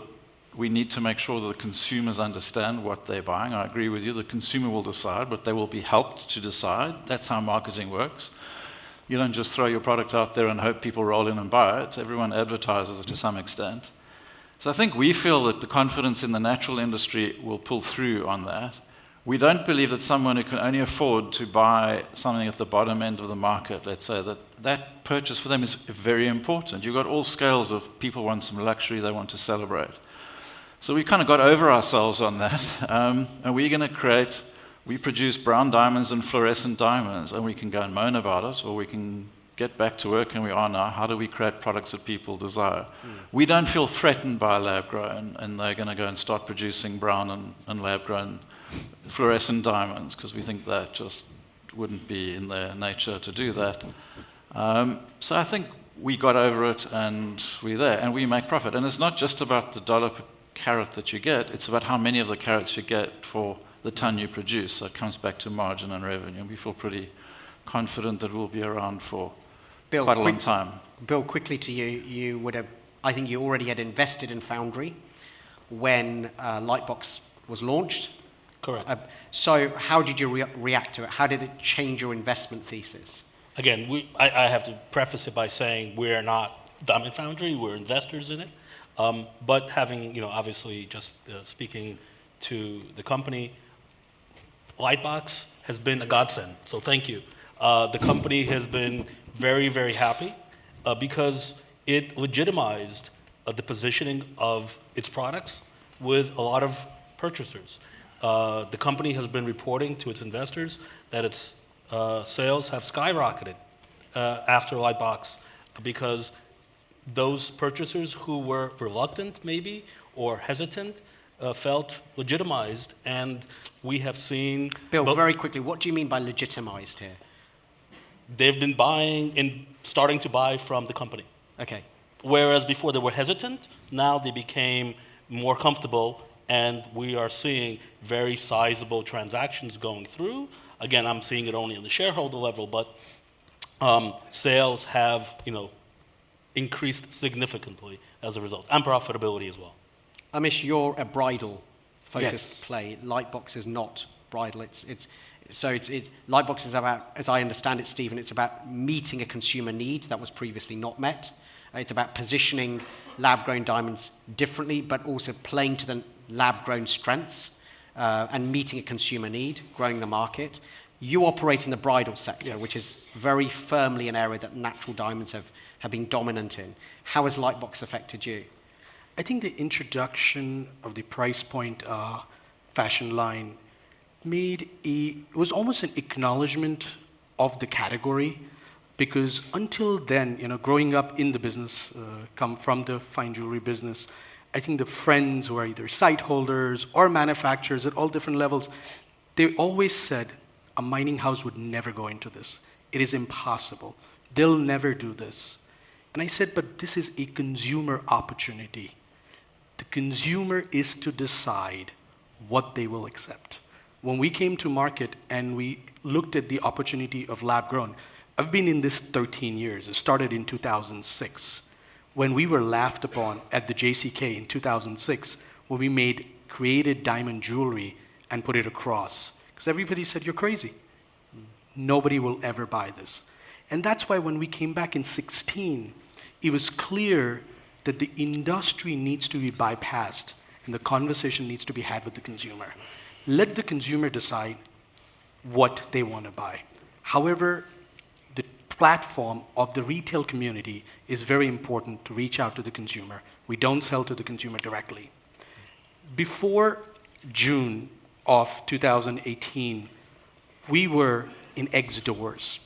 we need to make sure that the consumers understand what they're buying. I agree with you, the consumer will decide, but they will be helped to decide. That's how marketing works. You don't just throw your product out there and hope people roll in and buy it. Everyone advertises it to some extent. So I think we feel that the confidence in the natural industry will pull through on that. We don't believe that someone who can only afford to buy something at the bottom end of the market, let's say, that purchase for them is very important. You've got all scales of people want some luxury, they want to celebrate. So we kind of got over ourselves on that, and we're going to we produce brown diamonds and fluorescent diamonds, and we can go and moan about it, or we can get back to work, and we are now. How do we create products that people desire? We don't feel threatened by lab-grown, and they're going to go and start producing brown and lab-grown fluorescent diamonds, because we think that just wouldn't be in their nature to do that. So I think we got over it, and we're there, and we make profit. And it's not just about the dollar per carat that you get, it's about how many of the carats you get for the ton you produce. So it comes back to margin and revenue. We feel pretty confident that we'll be around for quite a long time. Bill, quickly to you, I think you already had invested in Foundry when Lightbox was launched. Correct. So how did you react to it? How did it change your investment thesis? Again, I have to preface it by saying we're not Diamond Foundry, we're investors in it. But having, obviously just speaking to the company, Lightbox has been a godsend, so thank you. The company has been very, very happy because it legitimized the positioning of its products with a lot of purchasers. The company has been reporting to its investors that its sales have skyrocketed after Lightbox because those purchasers who were reluctant maybe or hesitant felt legitimized, and we have seen... Bill, very quickly, what do you mean by legitimized here? They've been buying and starting to buy from the company. Okay. Whereas before they were hesitant, now they became more comfortable, and we are seeing very sizable transactions going through. Again, I'm seeing it only on the shareholder level, but sales have, increased significantly as a result, and profitability as well. Amish, you're a bridal-focused Yes. play. Lightbox is not bridal. Lightbox is about, as I understand it, Stephen, it's about meeting a consumer need that was previously not met. It's about positioning lab-grown diamonds differently, but also playing to the lab-grown strengths and meeting a consumer need, growing the market. You operate in the bridal sector, Yes. which is very firmly an area that natural diamonds have been dominant in. How has Lightbox affected you? I think the introduction of the price point fashion line was almost an acknowledgement of the category, because until then, growing up in the business, come from the fine jewelry business, I think the friends who are either site holders or manufacturers at all different levels, they always said a mining house would never go into this. It is impossible. They'll never do this. And I said, but this is a consumer opportunity. The consumer is to decide what they will accept. When we came to market and we looked at the opportunity of lab grown, I've been in this 13 years. It started in 2006. When we were laughed upon at the JCK in 2006, when we created diamond jewelry and put it across, because everybody said, you're crazy. Nobody will ever buy this. And that's why when we came back in 16, it was clear that the industry needs to be bypassed and the conversation needs to be had with the consumer. Let the consumer decide what they want to buy. However, the platform of the retail community is very important to reach out to the consumer. We don't sell to the consumer directly. Before June of 2018, we were in X doors.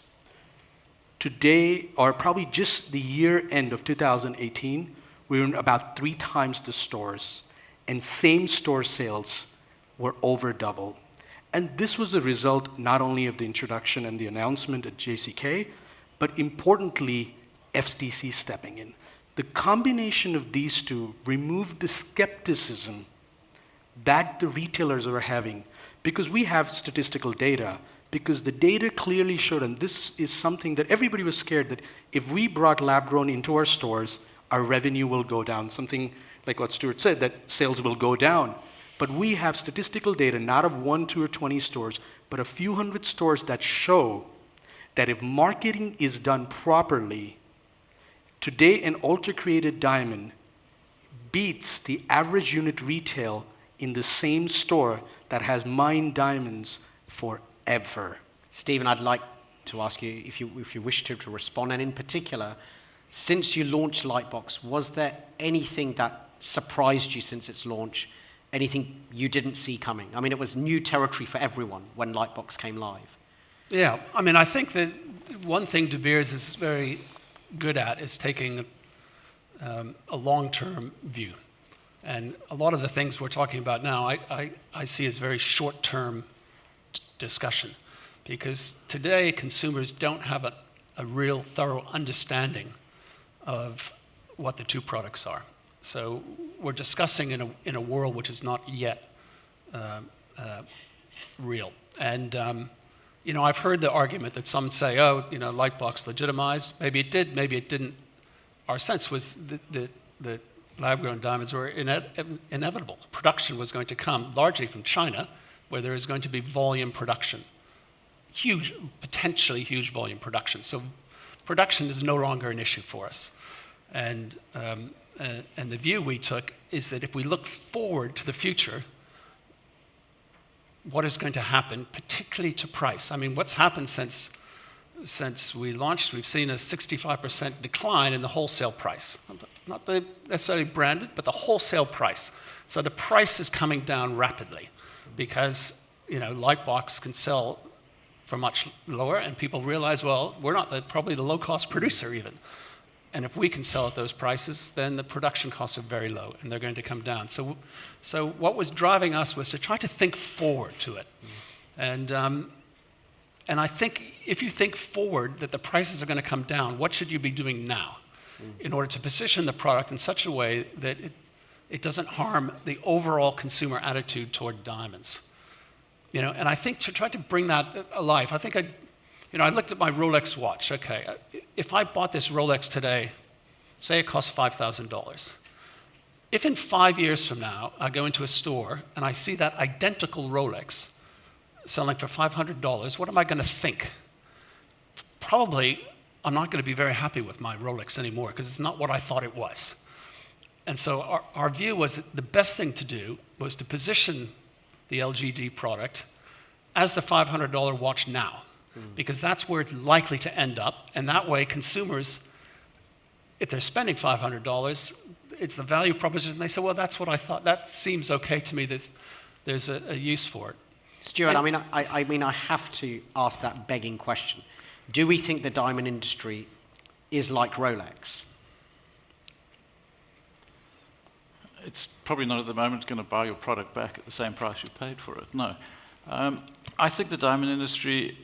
Today, or probably just the year end of 2018, we were in about 3 times the stores, and same store sales were over double. And this was a result not only of the introduction and the announcement at JCK, but importantly, FTC stepping in. The combination of these two removed the skepticism that the retailers were having, because we have statistical data, because the data clearly showed, and this is something that everybody was scared, that if we brought lab-grown into our stores, our revenue will go down, something like what Stuart said, that sales will go down. But we have statistical data, not of 1, 2, or 20 stores, but a few hundred stores that show that if marketing is done properly, today an ALTR-created diamond beats the average unit retail in the same store that has mined diamonds forever. Stephen, I'd like to ask you if you wish to respond, and in particular, since you launched Lightbox, was there anything that surprised you since its launch? Anything you didn't see coming? I mean, it was new territory for everyone when Lightbox came live. Yeah, I mean, I think that one thing De Beers is very good at is taking a long-term view. And a lot of the things we're talking about now, I see as very short-term discussion. Because today, consumers don't have a real thorough understanding of what the two products are. So we're discussing in a world which is not yet real. And I've heard the argument that some say, Lightbox legitimized. Maybe it did, maybe it didn't. Our sense was that lab-grown diamonds were inevitable. Production was going to come largely from China, where there is going to be volume production. Huge, potentially huge volume production. So production is no longer an issue for us. And the view we took is that if we look forward to the future, what is going to happen, particularly to price? I mean, what's happened since we launched? We've seen a 65% decline in the wholesale price. Not the necessarily branded, but the wholesale price. So the price is coming down rapidly because, Lightbox can sell for much lower, and people realize, well, we're not probably the low-cost producer even. And if we can sell at those prices, then the production costs are very low, and they're going to come down. So what was driving us was to try to think forward to it. And I think if you think forward that the prices are going to come down, what should you be doing now in order to position the product in such a way that it doesn't harm the overall consumer attitude toward diamonds? And I think to try to bring that alive, I think I looked at my Rolex watch. Okay, if I bought this Rolex today, say it costs $5,000. If in 5 years from now, I go into a store and I see that identical Rolex selling for $500, what am I going to think? Probably, I'm not going to be very happy with my Rolex anymore because it's not what I thought it was. And so our view was that the best thing to do was to position the LGD product as the $500 watch now, because that's where it's likely to end up. And that way, consumers, if they're spending $500, it's the value proposition. They say, well, that's what I thought. That seems okay to me. There's a use for it. Stuart, I mean, I have to ask that begging question. Do we think the diamond industry is like Rolex? It's probably not at the moment going to buy your product back at the same price you paid for it, no. I think the diamond industry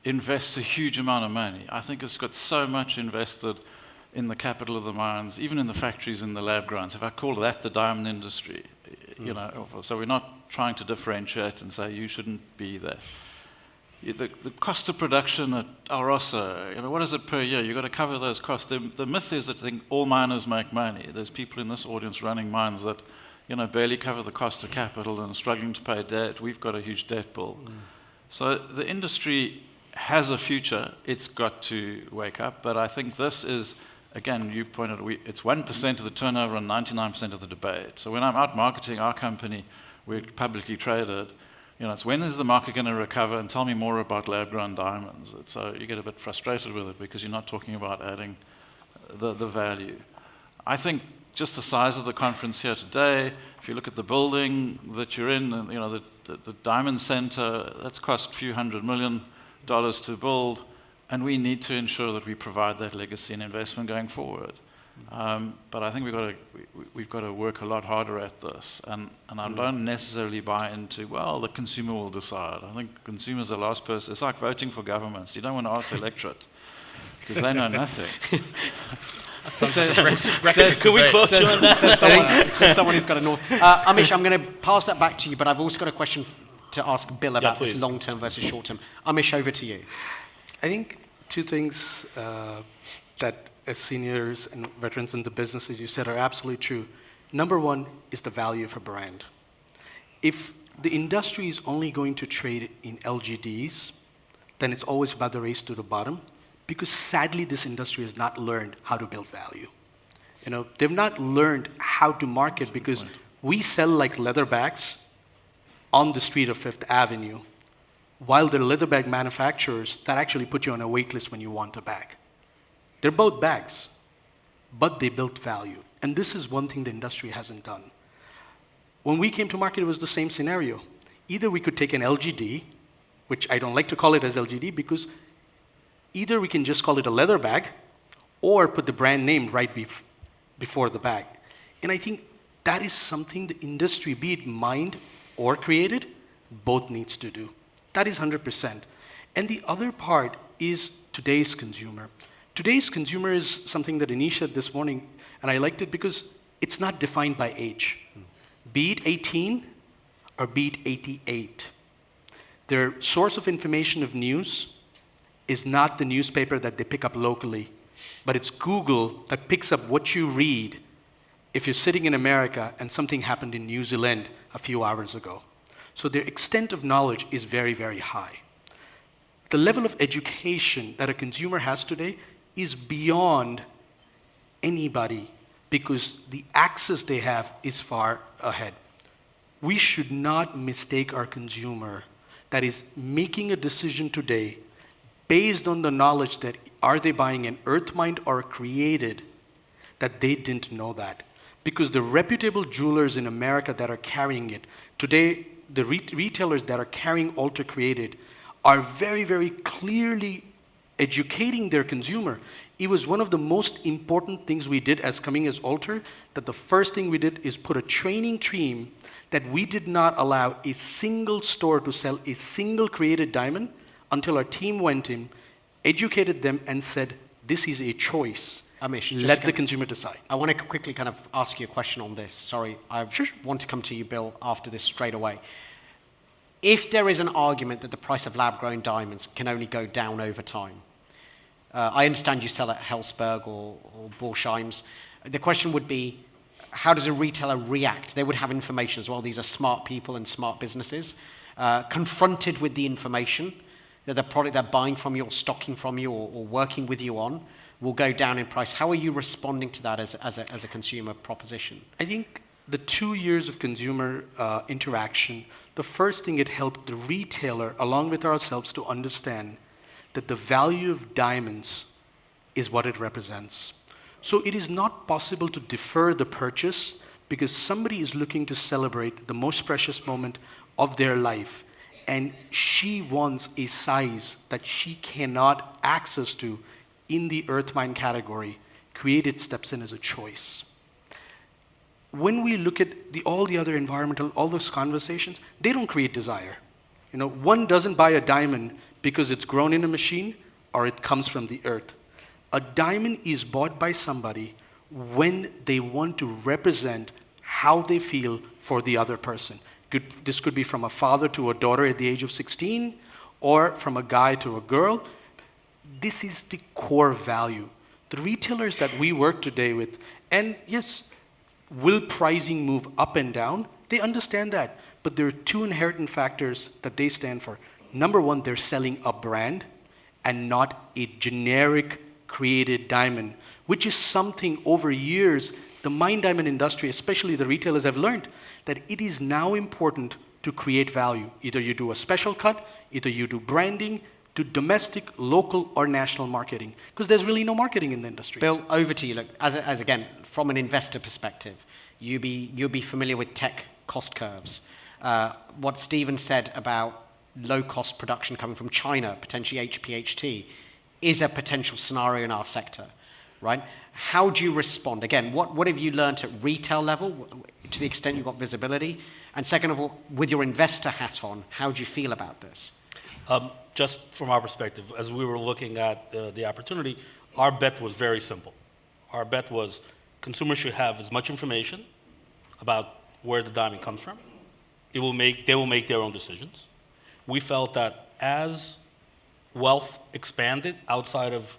invests a huge amount of money. I think it's got so much invested in the capital of the mines, even in the factories and the lab grounds. If I call that the diamond industry, you know, so we're not trying to differentiate and say you shouldn't be there. The cost of production at Alrosa, you know, what is it per year? You've got to cover those costs. The myth is that I think all miners make money. There's people in this audience running mines that, you know, barely cover the cost of capital and are struggling to pay debt. We've got a huge debt bill. So the industry has a future. It's got to wake up. But I think this is, again, you pointed out, it's 1% of the turnover and 99% of the debate. So when I'm out marketing our company, we're publicly traded. You know, it's when is the market going to recover, and tell me more about lab-grown diamonds. So you get a bit frustrated with it because you're not talking about adding the value. I think just the size of the conference here today, if you look at the building that you're in, and, you know, the Diamond Center, that's cost a few $100 million to build, and we need to ensure that we provide that legacy and investment going forward. But I think we've got to work a lot harder at this, and I don't necessarily buy into, well, the consumer will decide. I think consumers are the last person. It's like voting for governments. You don't want to ask the electorate because they know nothing. Can we quote you on that? Says someone who's got a north. Amish, I'm going to pass that back to you, but I've also got a question to ask Bill about this long-term versus short-term. Amish, over to you. I think two things that as seniors and veterans in the business, as you said, are absolutely true. Number one is the value of a brand. If the industry is only going to trade in LGDs, then it's always about the race to the bottom, because sadly this industry has not learned how to build value. You know, they've not learned how to market, because we sell like leather bags on the street of Fifth Avenue, while there are leather bag manufacturers that actually put you on a wait list when you want a bag. They're both bags, but they built value. And this is one thing the industry hasn't done. When we came to market, it was the same scenario. Either we could take an LGD, which I don't like to call it as LGD, because either we can just call it a leather bag, or put the brand name right before the bag. And I think that is something the industry, be it mined or created, both needs to do. That is 100%. And the other part is today's consumer. Today's consumer is something that Anish said this morning, and I liked it because it's not defined by age. Be it 18 or be it 88. Their source of information of news is not the newspaper that they pick up locally, but it's Google that picks up what you read if you're sitting in America and something happened in New Zealand a few hours ago. So their extent of knowledge is very, very high. The level of education that a consumer has today is beyond anybody, because the access they have is far ahead. We should not mistake our consumer that is making a decision today based on the knowledge that are they buying an earth mined or created, that they didn't know that. Because the reputable jewelers in America that are carrying it, today the retailers that are carrying ALTR created are very, very clearly educating their consumer. It was one of the most important things we did as coming as ALTR, that the first thing we did is put a training team that we did not allow a single store to sell a single created diamond until our team went in, educated them, and said, this is a choice. Amish, let the consumer decide. I want to quickly kind of ask you a question on this. Sorry, I want to come to you, Bill, after this straight away. If there is an argument that the price of lab-grown diamonds can only go down over time, I understand you sell at Hellsberg or Borsheims. The question would be, how does a retailer react? They would have information as well. These are smart people and smart businesses. Confronted with the information that the product they're buying from you or stocking from you or working with you on will go down in price. How are you responding to that as a consumer proposition? I think the 2 years of consumer interaction, the first thing it helped the retailer, along with ourselves, to understand that the value of diamonds is what it represents. So it is not possible to defer the purchase, because somebody is looking to celebrate the most precious moment of their life. And she wants a size that she cannot access to in the earth mine category. Created steps in as a choice. When we look at all the other environmental, all those conversations, they don't create desire. One doesn't buy a diamond because it's grown in a machine or it comes from the earth. A diamond is bought by somebody when they want to represent how they feel for the other person. This could be from a father to a daughter at the age of 16, or from a guy to a girl. This is the core value. The retailers that we work today with, and yes, will pricing move up and down? They understand that. But there are two inherent factors that they stand for. Number one, they're selling a brand and not a generic created diamond, which is something over years, the mine diamond industry, especially the retailers, have learned that it is now important to create value. Either you do a special cut, either you do branding, to domestic, local, or national marketing, because there's really no marketing in the industry. Bill, over to you. Look, as again, from an investor perspective, you'll be familiar with tech cost curves. What Stephen said about low-cost production coming from China, potentially HPHT, is a potential scenario in our sector, right? How do you respond? Again, what have you learned at retail level, to the extent you've got visibility? And second of all, with your investor hat on, how do you feel about this? Just from our perspective, as we were looking at the opportunity, our bet was very simple. Our bet was consumers should have as much information about where the diamond comes from. They will make their own decisions. We felt that as wealth expanded outside of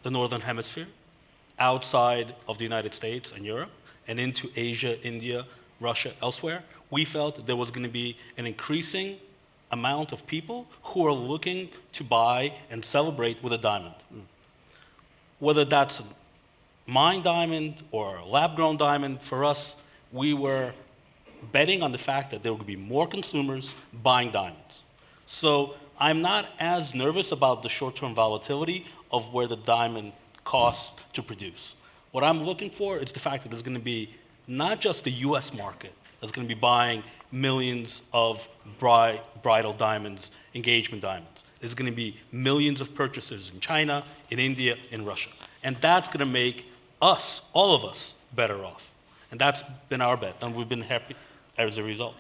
the Northern Hemisphere, outside of the United States and Europe, and into Asia, India, Russia, elsewhere, we felt that there was going to be an increasing amount of people who are looking to buy and celebrate with a diamond. Whether that's a mine diamond or a lab-grown diamond, for us, we were betting on the fact that there would be more consumers buying diamonds. So I'm not as nervous about the short-term volatility of where the diamond costs to produce. What I'm looking for is the fact that there's going to be not just the US market that's going to be buying millions of bridal diamonds, engagement diamonds. There's going to be millions of purchasers in China, in India, in Russia. And that's going to make us, all of us, better off. And that's been our bet, and we've been happy as a result.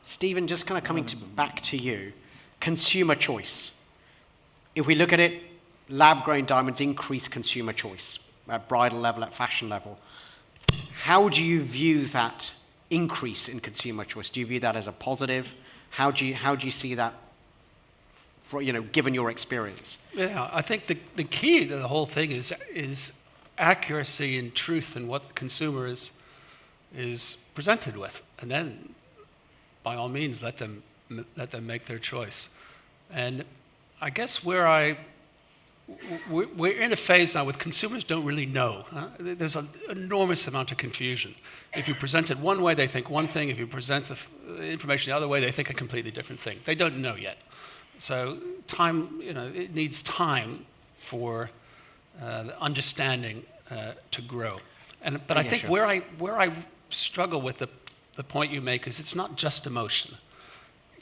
Stephen, just kind of coming back to you, consumer choice. If we look at it, lab-grown diamonds increase consumer choice at bridal level, at fashion level. How do you view that increase in consumer choice? Do you view that as a positive? How do you see that, given your experience? Yeah, I think the key to the whole thing is accuracy and truth in what the consumer is presented with, and then, by all means, let them make their choice. And I guess we're in a phase now where consumers don't really know. There's an enormous amount of confusion. If you present it one way, they think one thing. If you present the information the other way, they think a completely different thing. They don't know yet. So time, it needs time for the understanding to grow. But I think sure. where I struggle with the point you make is it's not just emotion.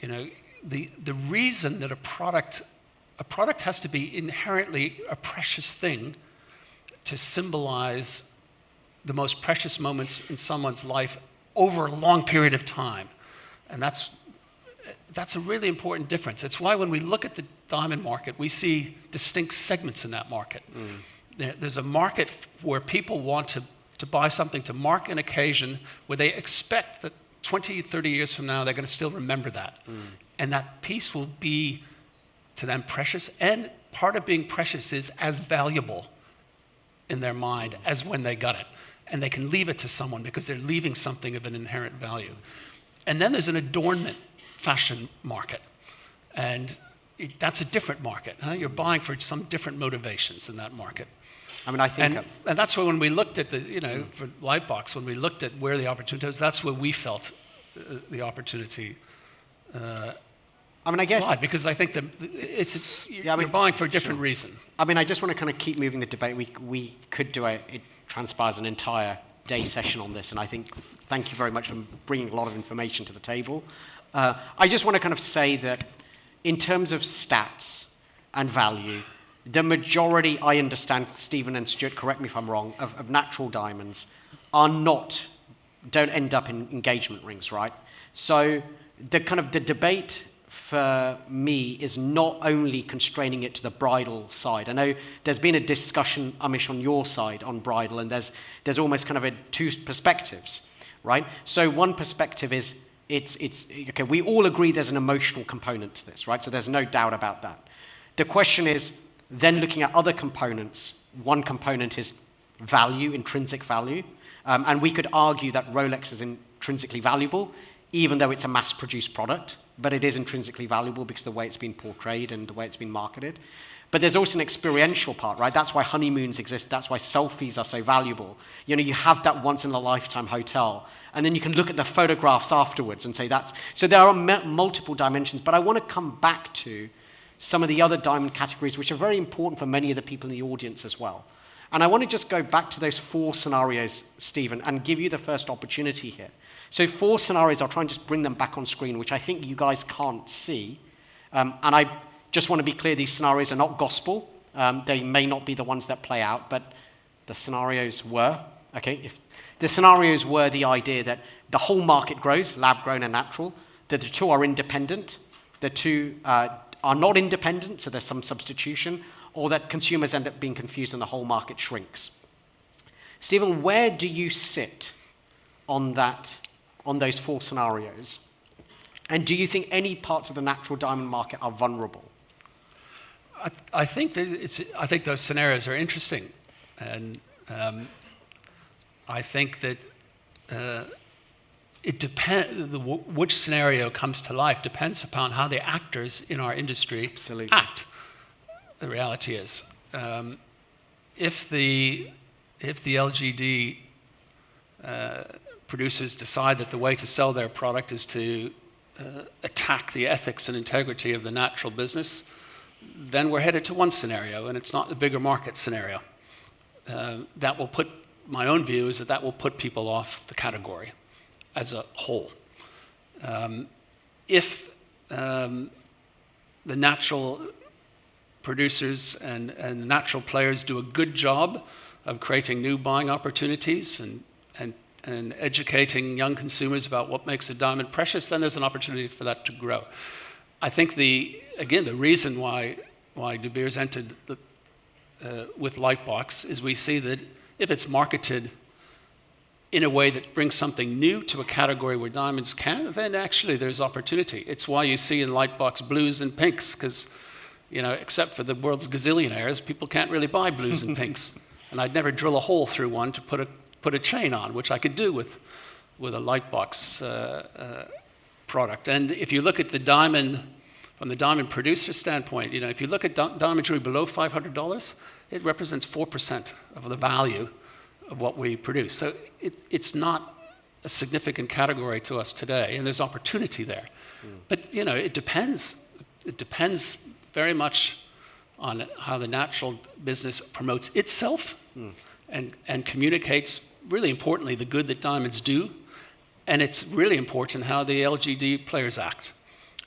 The reason that a product has to be inherently a precious thing to symbolize the most precious moments in someone's life over a long period of time. And that's a really important difference. It's why when we look at the diamond market, we see distinct segments in that market. There's a market where people want to buy something to mark an occasion where they expect that 20, 30 years from now, they're going to still remember that. And that piece will be, to them, precious. And part of being precious is as valuable in their mind as when they got it. And they can leave it to someone because they're leaving something of an inherent value. And then there's an adornment fashion market. And that's a different market. You're buying for some different motivations in that market. I mean, I think... And that's where when we looked at for Lightbox, when we looked at where the opportunity was, that's where we felt the opportunity I guess... lied, because I think that you're buying for a different reason. I mean, I just want to kind of keep moving the debate. We could do it transpires an entire day session on this, and I think thank you very much for bringing a lot of information to the table. I just want to kind of say that in terms of stats and value, the majority, I understand, Stephen and Stuart, correct me if I'm wrong, of natural diamonds don't end up in engagement rings, right? So the debate for me is not only constraining it to the bridal side. I know there's been a discussion, Amish, on your side on bridal, and there's almost kind of two perspectives, right? So one perspective is it's okay, we all agree there's an emotional component to this, right? So there's no doubt about that. The question is then looking at other components. One component is value, intrinsic value, and we could argue that Rolex is intrinsically valuable, even though it's a mass-produced product, but it is intrinsically valuable because of the way it's been portrayed and the way it's been marketed. But there's also an experiential part, right? That's why honeymoons exist. That's why selfies are so valuable. You know, you have that once-in-a-lifetime hotel, and then you can look at the photographs afterwards and say that's... So there are multiple dimensions, but I want to come back to some of the other diamond categories, which are very important for many of the people in the audience as well. And I want to just go back to those 4 scenarios, Stephen, and give you the first opportunity here. So 4 scenarios, I'll try and just bring them back on screen, which I think you guys can't see. And I just want to be clear, these scenarios are not gospel. They may not be the ones that play out, but the scenarios were, okay? If the scenarios were the idea that the whole market grows, lab-grown and natural, that the 2 are independent, the 2 are not independent, so there's some substitution, or that consumers end up being confused and the whole market shrinks. Stephen, where do you sit on those 4 scenarios? And do you think any parts of the natural diamond market are vulnerable? I think those scenarios are interesting, and I think that it depends. Which scenario comes to life depends upon how the actors in our industry act. The reality is, if the LGD producers decide that the way to sell their product is to attack the ethics and integrity of the natural business, then we're headed to one scenario, and it's not the bigger market scenario. That will put, my own view is that will put people off the category as a whole. If the natural producers and natural players do a good job of creating new buying opportunities and educating young consumers about what makes a diamond precious, then there's an opportunity for that to grow. I think the reason why De Beers entered with Lightbox is we see that if it's marketed in a way that brings something new to a category where diamonds can, then actually there's opportunity. It's why you see in Lightbox blues and pinks, because, you know, except for the world's gazillionaires, people can't really buy blues and pinks. And I'd never drill a hole through one to put a chain on, which I could do with a Lightbox product. And if you look at the diamond, from the diamond producer standpoint, you know, if you look at diamond jewelry below $500, it represents 4% of the value of what we produce. So it's not a significant category to us today, and there's opportunity there. But, you know, it depends. It depends very much on how the natural business promotes itself and communicates, really importantly, the good that diamonds do. And it's really important how the LGD players act.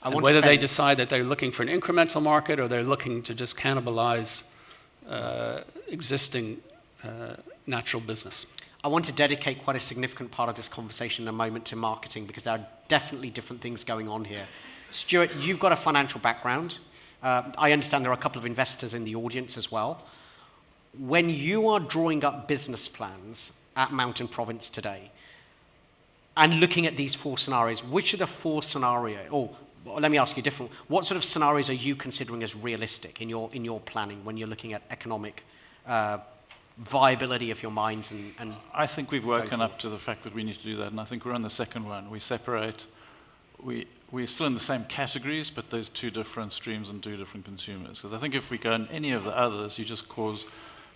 And whether they decide that they're looking for an incremental market or they're looking to just cannibalize existing natural business. I want to dedicate quite a significant part of this conversation in a moment to marketing, because there are definitely different things going on here. Stuart, you've got a financial background. I understand there are a couple of investors in the audience as well. When you are drawing up business plans at Mountain Province today and looking at these 4 scenarios, which are the 4 scenarios, or let me ask you different, what sort of scenarios are you considering as realistic in your planning when you're looking at economic viability of your mines? And I think we've woken up to the fact that we need to do that, and I think we're on the second one. We separate, we're still in the same categories, but there's 2 different streams and 2 different consumers. Because I think if we go in any of the others, you just cause,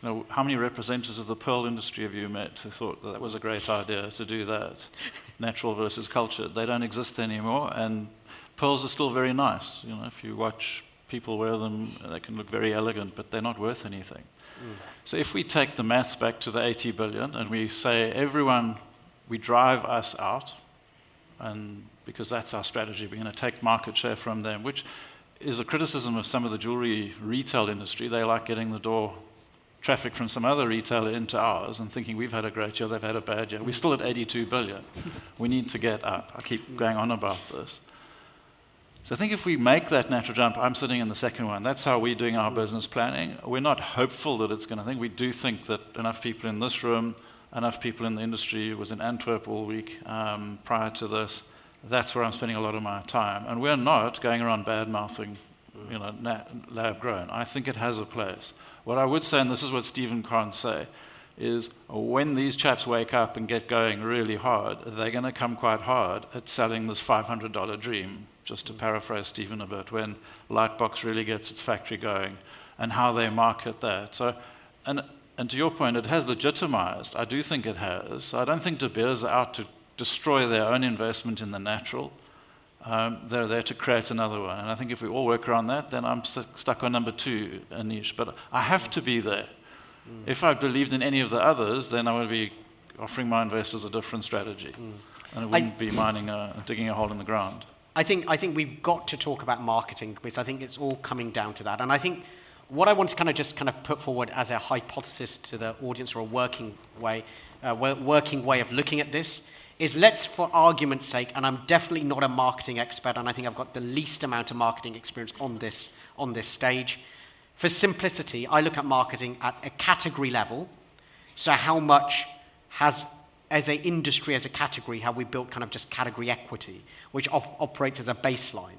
you know, how many representatives of the pearl industry have you met who thought that was a great idea to do that? Natural versus cultured. They don't exist anymore, and pearls are still very nice. You know, if you watch people wear them, they can look very elegant, but they're not worth anything. So if we take the maths back to the 80 billion and we say everyone, we drive us out, and because that's our strategy. We're going to take market share from them, which is a criticism of some of the jewelry retail industry. They like getting the door traffic from some other retailer into ours and thinking we've had a great year, they've had a bad year. We're still at 82 billion. We need to get up. I keep going on about this. So I think if we make that natural jump, I'm sitting in the second one. That's how we're doing our business planning. We're not hopeful that it's going to think. We do think that enough people in this room, enough people in the industry, was in Antwerp all week prior to this. That's where I'm spending a lot of my time. And we're not going around bad-mouthing, lab grown. I think it has a place. What I would say, and this is what Stephen can't say, is when these chaps wake up and get going really hard, they're going to come quite hard at selling this $500 dream, just to paraphrase Stephen a bit, when Lightbox really gets its factory going, and how they market that. So, and to your point, it has legitimized. I do think it has. I don't think De Beers are out to destroy their own investment in the natural. They're there to create another one. And I think if we all work around that, then I'm stuck on number 2, Anish. But I have to be there. If I believed in any of the others, then I would be offering my investors a different strategy. And it wouldn't be digging a hole in the ground. I think we've got to talk about marketing, because I think it's all coming down to that. And I think what I want to just put forward as a hypothesis to the audience, or a working way of looking at this, is, let's, for argument's sake, and I'm definitely not a marketing expert, and I think I've got the least amount of marketing experience on this stage. For simplicity, I look at marketing at a category level. So how much has, as an industry, as a category, have we built just category equity, which operates as a baseline?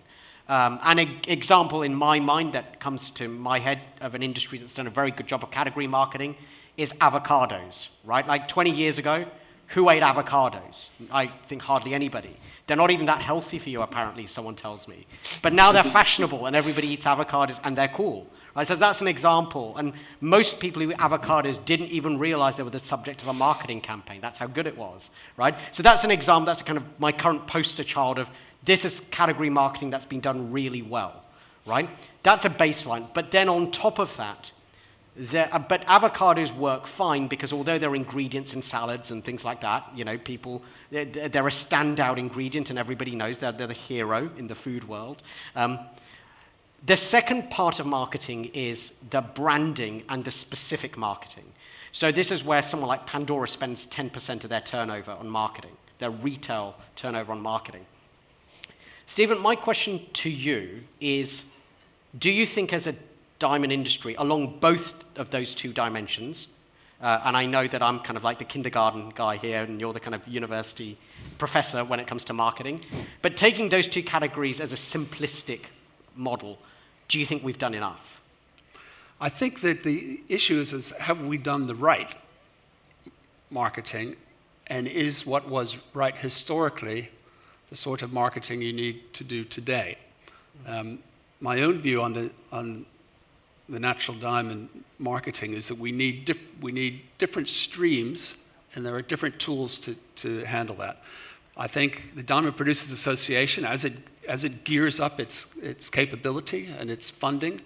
An example in my mind that comes to my head of an industry that's done a very good job of category marketing is avocados, right? Like 20 years ago, who ate avocados? I think hardly anybody. They're not even that healthy for you, apparently, someone tells me. But now they're fashionable, and everybody eats avocados, and they're cool. Right? So that's an example. And most people who eat avocados didn't even realize they were the subject of a marketing campaign. That's how good it was, right? So that's an example. That's my current poster child of this is category marketing that's been done really well, right? That's a baseline. But then on top of that, but avocados work fine, because although they're ingredients in salads and things like that, they're a standout ingredient, and everybody knows they're the hero in the food world. The second part of marketing is the branding and the specific marketing. So this is where someone like Pandora spends 10% of their turnover on marketing, their retail turnover on marketing. Stephen, my question to you is, do you think as a diamond industry, along both of those two dimensions, and I know that I'm like the kindergarten guy here, and you're the university professor when it comes to marketing, but taking those two categories as a simplistic model, do you think we've done enough? I think that the issue is have we done the right marketing, and is what was right historically the sort of marketing you need to do today? My own view on the natural diamond marketing is that we need different streams, and there are different tools to handle that. I think the Diamond Producers Association, as it gears up its capability and its funding,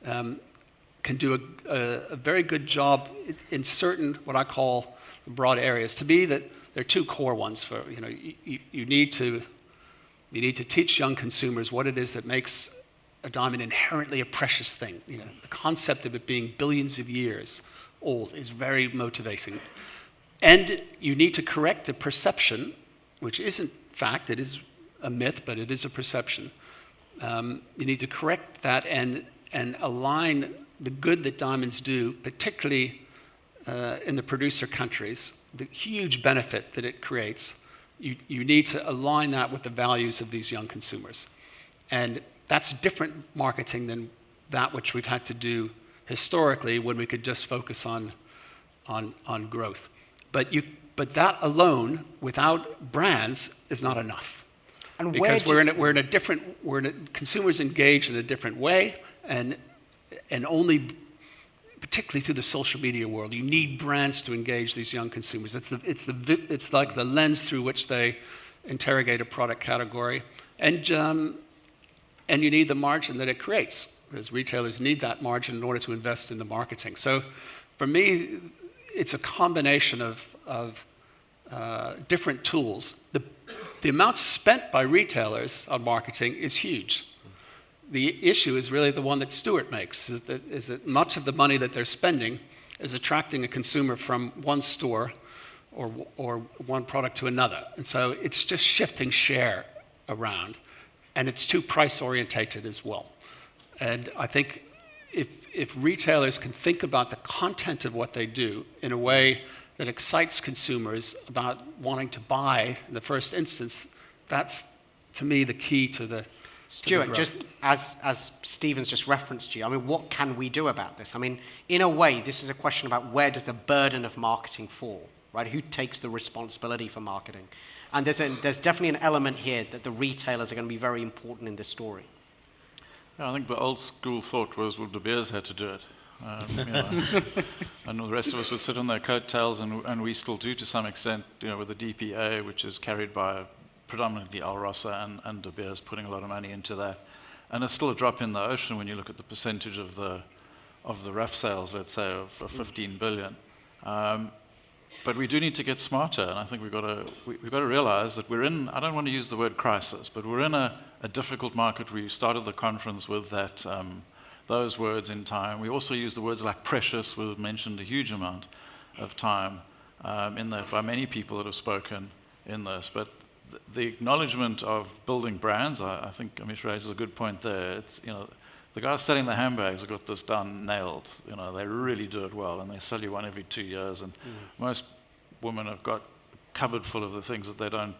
can do a very good job in certain, what I call, broad areas. To me, that there are two core ones. For you need to teach young consumers what it is that makes a diamond inherently a precious thing. The concept of it being billions of years old is very motivating. And you need to correct the perception, which isn't fact, it is a myth, but it is a perception. You need to correct that and align the good that diamonds do, particularly in the producer countries, the huge benefit that it creates. You need to align that with the values of these young consumers. And that's different marketing than that which we've had to do historically, when we could just focus on growth. But that alone, without brands, is not enough. And because consumers engage in a different way, and only, particularly through the social media world, you need brands to engage these young consumers. It's like the lens through which they interrogate a product category, and you need the margin that it creates, because retailers need that margin in order to invest in the marketing. So, for me, it's a combination of different tools. The amount spent by retailers on marketing is huge. The issue is really the one that Stuart makes, is that much of the money that they're spending is attracting a consumer from one store or one product to another. And so it's just shifting share around, and it's too price orientated as well. And I think if retailers can think about the content of what they do in a way that excites consumers about wanting to buy in the first instance, that's, to me, the key to the Stuart, just as Stephen's just referenced you, I mean, what can we do about this? I mean, in a way, this is a question about where does the burden of marketing fall, right? Who takes the responsibility for marketing? And there's definitely an element here that the retailers are going to be very important in this story. Yeah, I think the old school thought was, well, De Beers had to do it. And the rest of us would sit on their coattails, and we still do to some extent, with the DPA, which is carried by predominantly Al Rosa and De Beers putting a lot of money into that. And it's still a drop in the ocean when you look at the percentage of the ref sales, let's say, of 15 billion. But we do need to get smarter, and I think we've got to realize that we're in, I don't want to use the word crisis, but we're in a difficult market. We started the conference with that, those words in time. We also use the words like precious. We've mentioned a huge amount of time in there by many people that have spoken in this. But the acknowledgement of building brands, I think Amish raises a good point there. It's, the guys selling the handbags have got this done, nailed. They really do it well, and they sell you one every 2 years. And most women have got a cupboard full of the things that they don't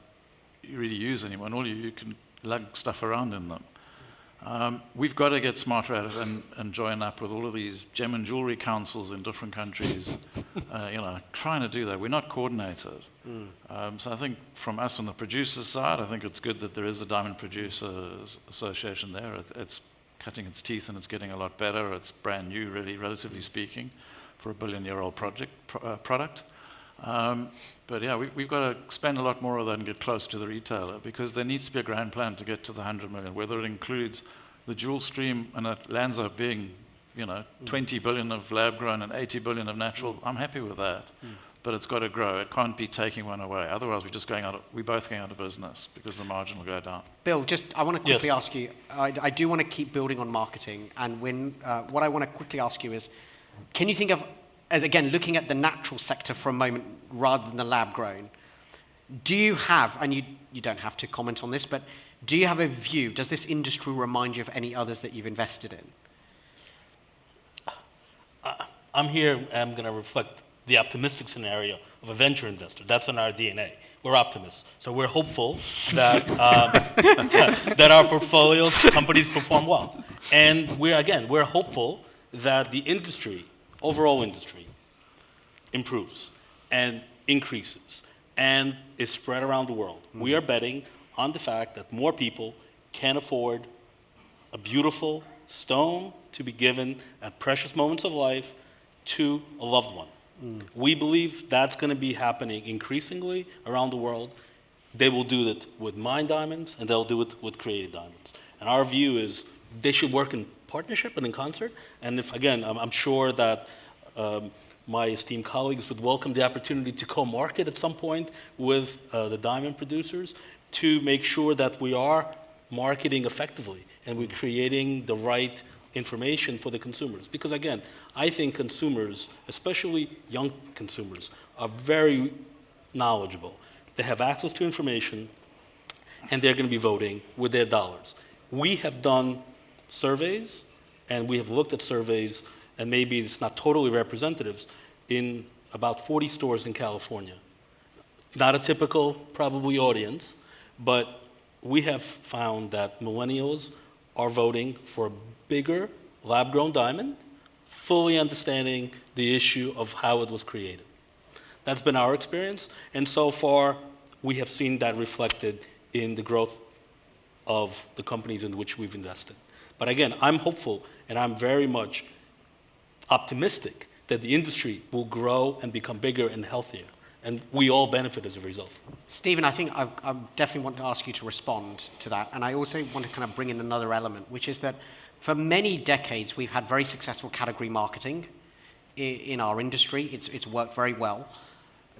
really use anymore, and all you can lug stuff around in them. We've got to get smarter at it and join up with all of these gem and jewelry councils in different countries, trying to do that. We're not coordinated. So I think from us on the producer's side, I think it's good that there is a Diamond Producers Association there. It's cutting its teeth, and it's getting a lot better. It's brand new, really, relatively speaking, for a billion-year-old product. But yeah, we've got to spend a lot more of that and get close to the retailer, because there needs to be a grand plan to get to the 100 million, whether it includes the dual stream and it lands up being, 20 billion of lab grown and 80 billion of natural. I'm happy with that. But it's got to grow. It can't be taking one away. Otherwise, we're both going out of business, because the margin will go down. Bill, I want to quickly ask you, I do want to keep building on marketing, and what I want to quickly ask you is, can you think of, as again, looking at the natural sector for a moment rather than the lab grown, do you have, and you don't have to comment on this, but do you have a view, does this industry remind you of any others that you've invested in? I'm going to reflect the optimistic scenario of a venture investor. That's in our DNA. We're optimists. So we're hopeful that, that our portfolios, companies perform well. And we're hopeful that the industry, overall industry, improves and increases and is spread around the world. We are betting on the fact that more people can afford a beautiful stone to be given at precious moments of life to a loved one. We believe that's going to be happening increasingly around the world. They will do it with mined diamonds, and they'll do it with created diamonds. And our view is they should work in partnership and in concert. And if, again, I'm sure that my esteemed colleagues would welcome the opportunity to co-market at some point with the diamond producers to make sure that we are marketing effectively and we're creating the right information for the consumers. Because again, I think consumers, especially young consumers, are very knowledgeable. They have access to information, and they're going to be voting with their dollars. We have done surveys, and we have looked at surveys, and maybe it's not totally representatives, in about 40 stores in California. Not a typical, probably, audience, but we have found that millennials are voting for a bigger lab-grown diamond, fully understanding the issue of how it was created. That's been our experience, and so far we have seen that reflected in the growth of the companies in which we've invested. But again, I'm hopeful, and I'm very much optimistic that the industry will grow and become bigger and healthier, and we all benefit as a result. Stephen, I think I definitely want to ask you to respond to that, and I also want to kind of bring in another element, which is that for many decades we've had very successful category marketing in our industry. It's worked very well.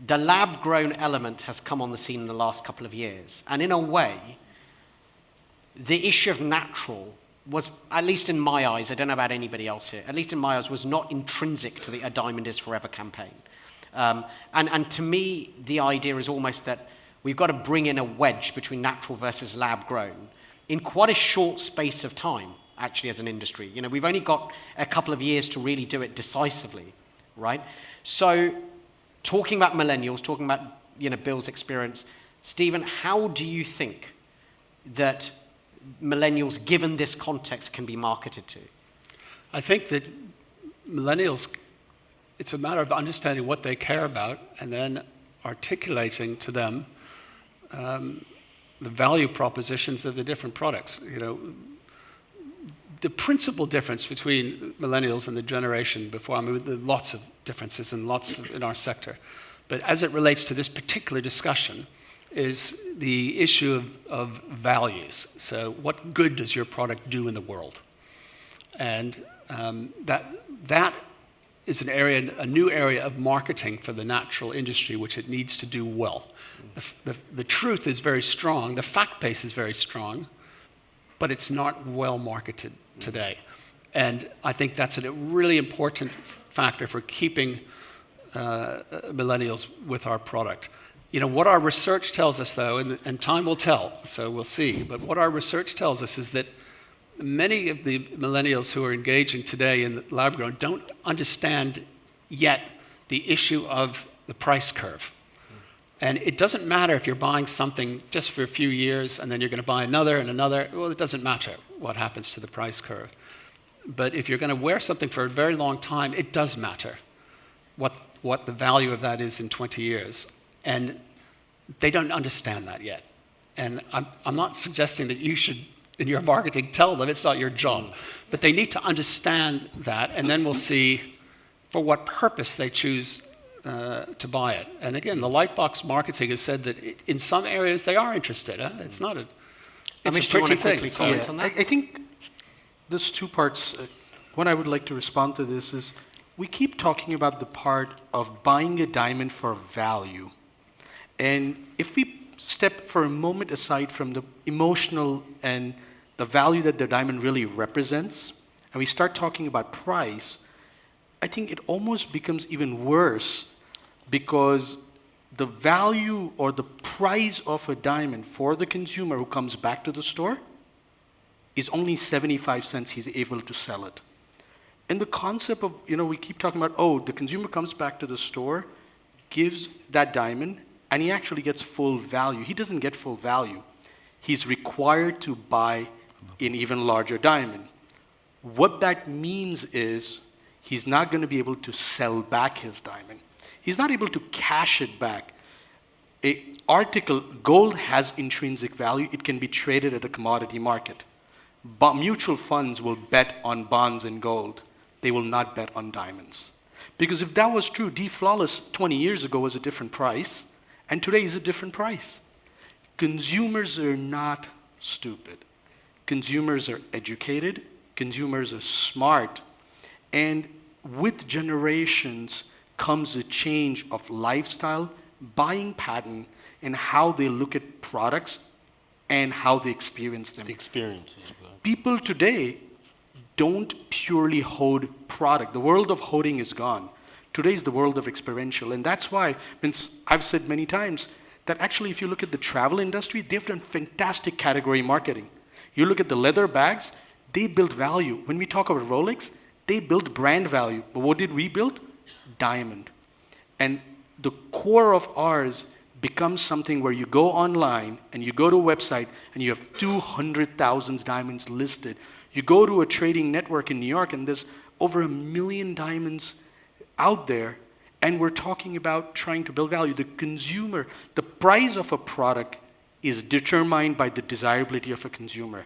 the lab-grown element has come on the scene in the last couple of years. And in a way, the issue of natural was, at least in my eyes, I don't know about anybody else here, at least in my eyes, was not intrinsic to the A Diamond is Forever campaign. And to me, the idea is almost that we've got to bring in a wedge between natural versus lab-grown in quite a short space of time, actually, as an industry. You know, we've only got a couple of years to really do it decisively, right? So talking about millennials, talking about, you know, Bill's experience, Stephen, how do you think that millennials, given this context, can be marketed to? I think that millennials, it's a matter of understanding what they care about and then articulating to them the value propositions of the different products. You know, the principal difference between millennials and the generation before, I mean, there are lots of differences and in our sector, but as it relates to this particular discussion, is the issue of values. So what good does your product do in the world? And that is an area, a new area of marketing for the natural industry, which it needs to do well. The truth is very strong, the fact base is very strong, but it's not well marketed today. And I think that's a really important factor for keeping millennials with our product. You know, what our research tells us, though, and time will tell, so we'll see, but what our research tells us is that many of the millennials who are engaging today in lab grown don't understand yet the issue of the price curve. And it doesn't matter if you're buying something just for a few years and then you're going to buy another and another. Well, it doesn't matter what happens to the price curve. But if you're going to wear something for a very long time, it does matter what the value of that is in 20 years. And they don't understand that yet. And I'm not suggesting that you should, in your marketing, tell them it's not your job. But they need to understand that, and then we'll see for what purpose they choose to buy it. And again, the Lightbox marketing has said that in some areas they are interested. Huh? It's not a, it's Amish, a pretty thing. comment on that? I think there's two parts. One I would like to respond to this is, we keep talking about the part of buying a diamond for value. And if we step for a moment aside from the emotional and the value that the diamond really represents, and we start talking about price, I think it almost becomes even worse, because the value or the price of a diamond for the consumer who comes back to the store is only 75 cents he's able to sell it. And the concept of, you know, we keep talking about, oh, the consumer comes back to the store, gives that diamond, and he actually gets full value. He doesn't get full value. He's required to buy an even larger diamond. What that means is he's not going to be able to sell back his diamond. He's not able to cash it back. Gold has intrinsic value. It can be traded at a commodity market. But mutual funds will bet on bonds and gold. They will not bet on diamonds. Because if that was true, D Flawless 20 years ago was a different price, and today is a different price. Consumers are not stupid. Consumers are educated. Consumers are smart. And with generations comes a change of lifestyle, buying pattern, and how they look at products and how they experience them. The experience. People today don't purely hoard product. The world of hoarding is gone. Today is the world of experiential. And that's why, I've said many times, that actually if you look at the travel industry, they've done fantastic category marketing. You look at the leather bags, they built value. When we talk about Rolex, they built brand value. But what did we build? Diamond. And the core of ours becomes something where you go online and you go to a website and you have 200,000 diamonds listed. You go to a trading network in New York and there's over 1 million diamonds out there, and we're talking about trying to build value. The consumer, the price of a product is determined by the desirability of a consumer.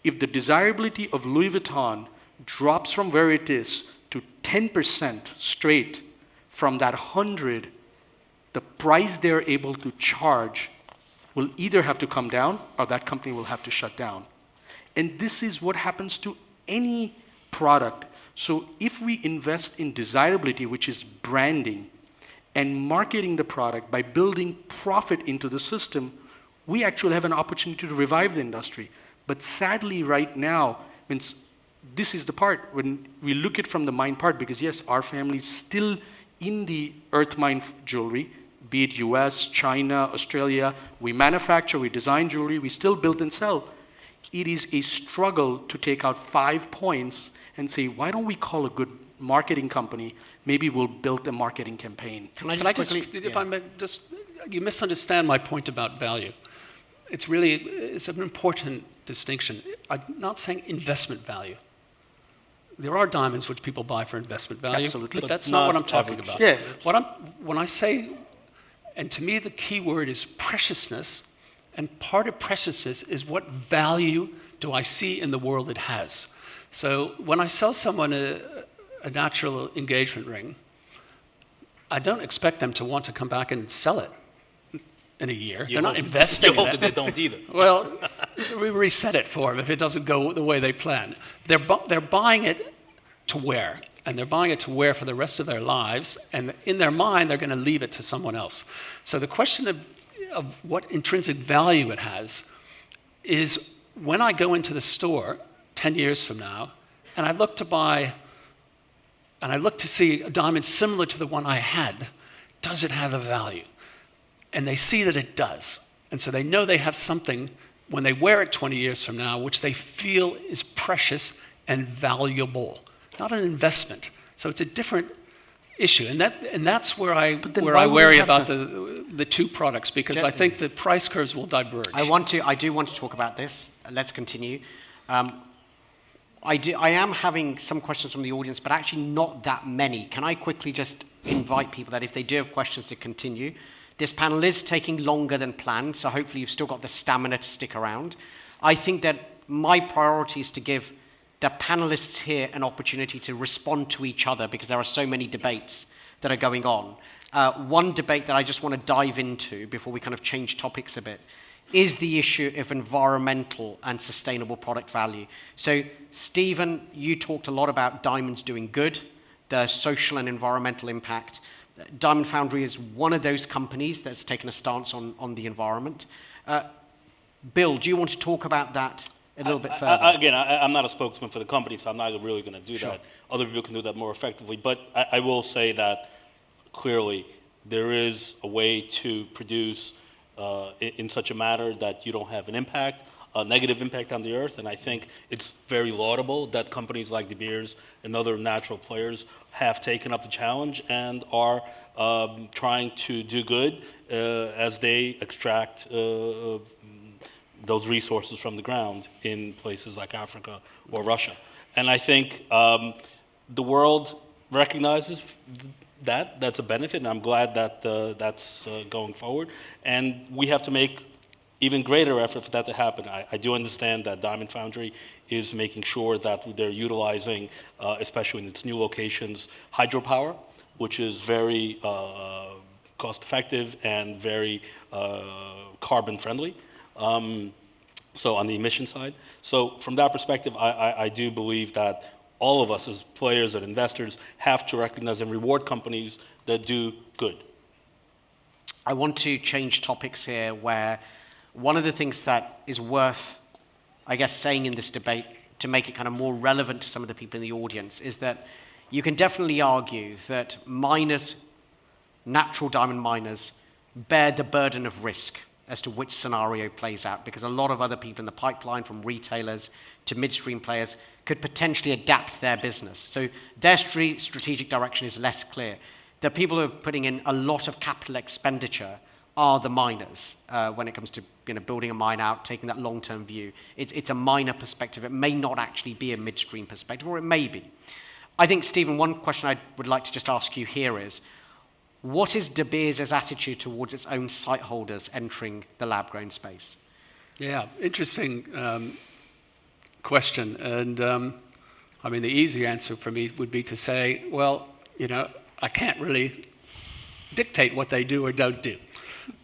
If the desirability of Louis Vuitton drops from where it is to 10% straight from that 100, the price they're able to charge will either have to come down or that company will have to shut down. And this is what happens to any product. So if we invest in desirability, which is branding, and marketing the product by building profit into the system, we actually have an opportunity to revive the industry. But sadly, right now, means this is the part when we look at from the mine part, because yes, our family is still in the earth mine jewelry, be it US, China, Australia. We manufacture, we design jewelry, we still build and sell. It is a struggle to take out 5 points and say, why don't we call a good marketing company? Maybe we'll build a marketing campaign. Can I just quickly, if I may, you misunderstand my point about value. It's an important distinction. I'm not saying investment value. There are diamonds which people buy for investment value, Absolutely. but that's not what I'm talking about. Yeah, when I say, and to me the key word is preciousness, and part of preciousness is what value do I see in the world it has. So when I sell someone a natural engagement ring, I don't expect them to want to come back and sell it in a year. They're not investing in it. You hope that they don't either. Well, we reset it for them if it doesn't go the way they plan. They're buying it to wear, and they're buying it to wear for the rest of their lives, and in their mind, they're going to leave it to someone else. So the question of what intrinsic value it has is when I go into the store 10 years from now, and I look to see a diamond similar to the one I had, does it have a value? And they see that it does. And so they know they have something when they wear it 20 years from now, which they feel is precious and valuable, not an investment. So it's a different issue. And that's where I worry about the two products, because I think the price curves will diverge. I do want to talk about this. Let's continue. I am having some questions from the audience, but actually not that many. Can I quickly just invite people that if they do have questions to continue? This panel is taking longer than planned, so hopefully you've still got the stamina to stick around. I think that my priority is to give the panelists here an opportunity to respond to each other, because there are so many debates that are going on. One debate that I just want to dive into before we kind of change topics a bit is the issue of environmental and sustainable product value. So, Stephen, you talked a lot about diamonds doing good, the social and environmental impact. Diamond Foundry is one of those companies that's taken a stance on the environment. Bill, do you want to talk about that a little bit further? I'm not a spokesman for the company, so I'm not really going to do that. Other people can do that more effectively. But I will say that clearly there is a way to produce in such a manner that you don't have an impact, a negative impact on the earth. And I think it's very laudable that companies like De Beers and other natural players have taken up the challenge and are trying to do good as they extract those resources from the ground in places like Africa or Russia. And I think the world recognizes that. That's a benefit, and I'm glad that that's going forward. And we have to make even greater effort for that to happen. I do understand that Diamond Foundry is making sure that they're utilizing, especially in its new locations, hydropower, which is very cost-effective and very carbon-friendly. So on the emission side. So from that perspective, I do believe that all of us as players and investors have to recognize and reward companies that do good. I want to change topics here, where one of the things that is worth, I guess, saying in this debate to make it kind of more relevant to some of the people in the audience is that you can definitely argue that miners, natural diamond miners, bear the burden of risk as to which scenario plays out, because a lot of other people in the pipeline, from retailers to midstream players, could potentially adapt their business. So their strategic direction is less clear. The people who are putting in a lot of capital expenditure are the miners when it comes to building a mine out, taking that long-term view. It's a miner perspective. It may not actually be a midstream perspective, or it may be. I think, Stephen, one question I would like to just ask you here is, what is De Beers' attitude towards its own site holders entering the lab-grown space? Yeah, interesting question. And I mean, the easy answer for me would be to say, well, I can't really dictate what they do or don't do.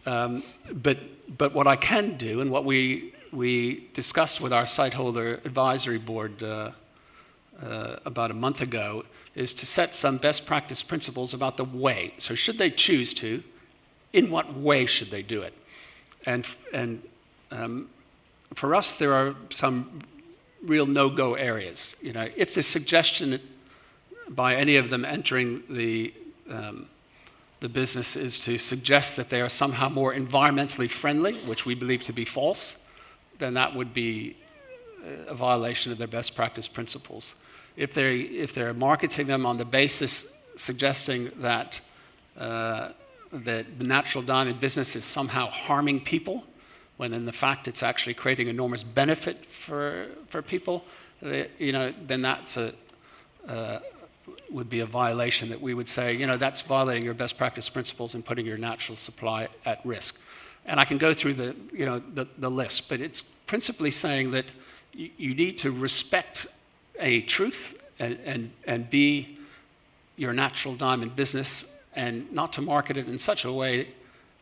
But what I can do, and what we discussed with our site holder advisory board about a month ago, is to set some best practice principles about the way. So should they choose to, in what way should they do it? And for us, there are some real no-go areas. You know, if the suggestion by any of them entering the business is to suggest that they are somehow more environmentally friendly, which we believe to be false, then that would be a violation of their best practice principles. If they're marketing them on the basis suggesting that the natural diamond business is somehow harming people, when in the fact it's actually creating enormous benefit for people, you know, then that's would be a violation that we would say, you know, that's violating your best practice principles and putting your natural supply at risk. And I can go through the list, but it's principally saying that you need to respect a truth and be your natural diamond business, and not to market it in such a way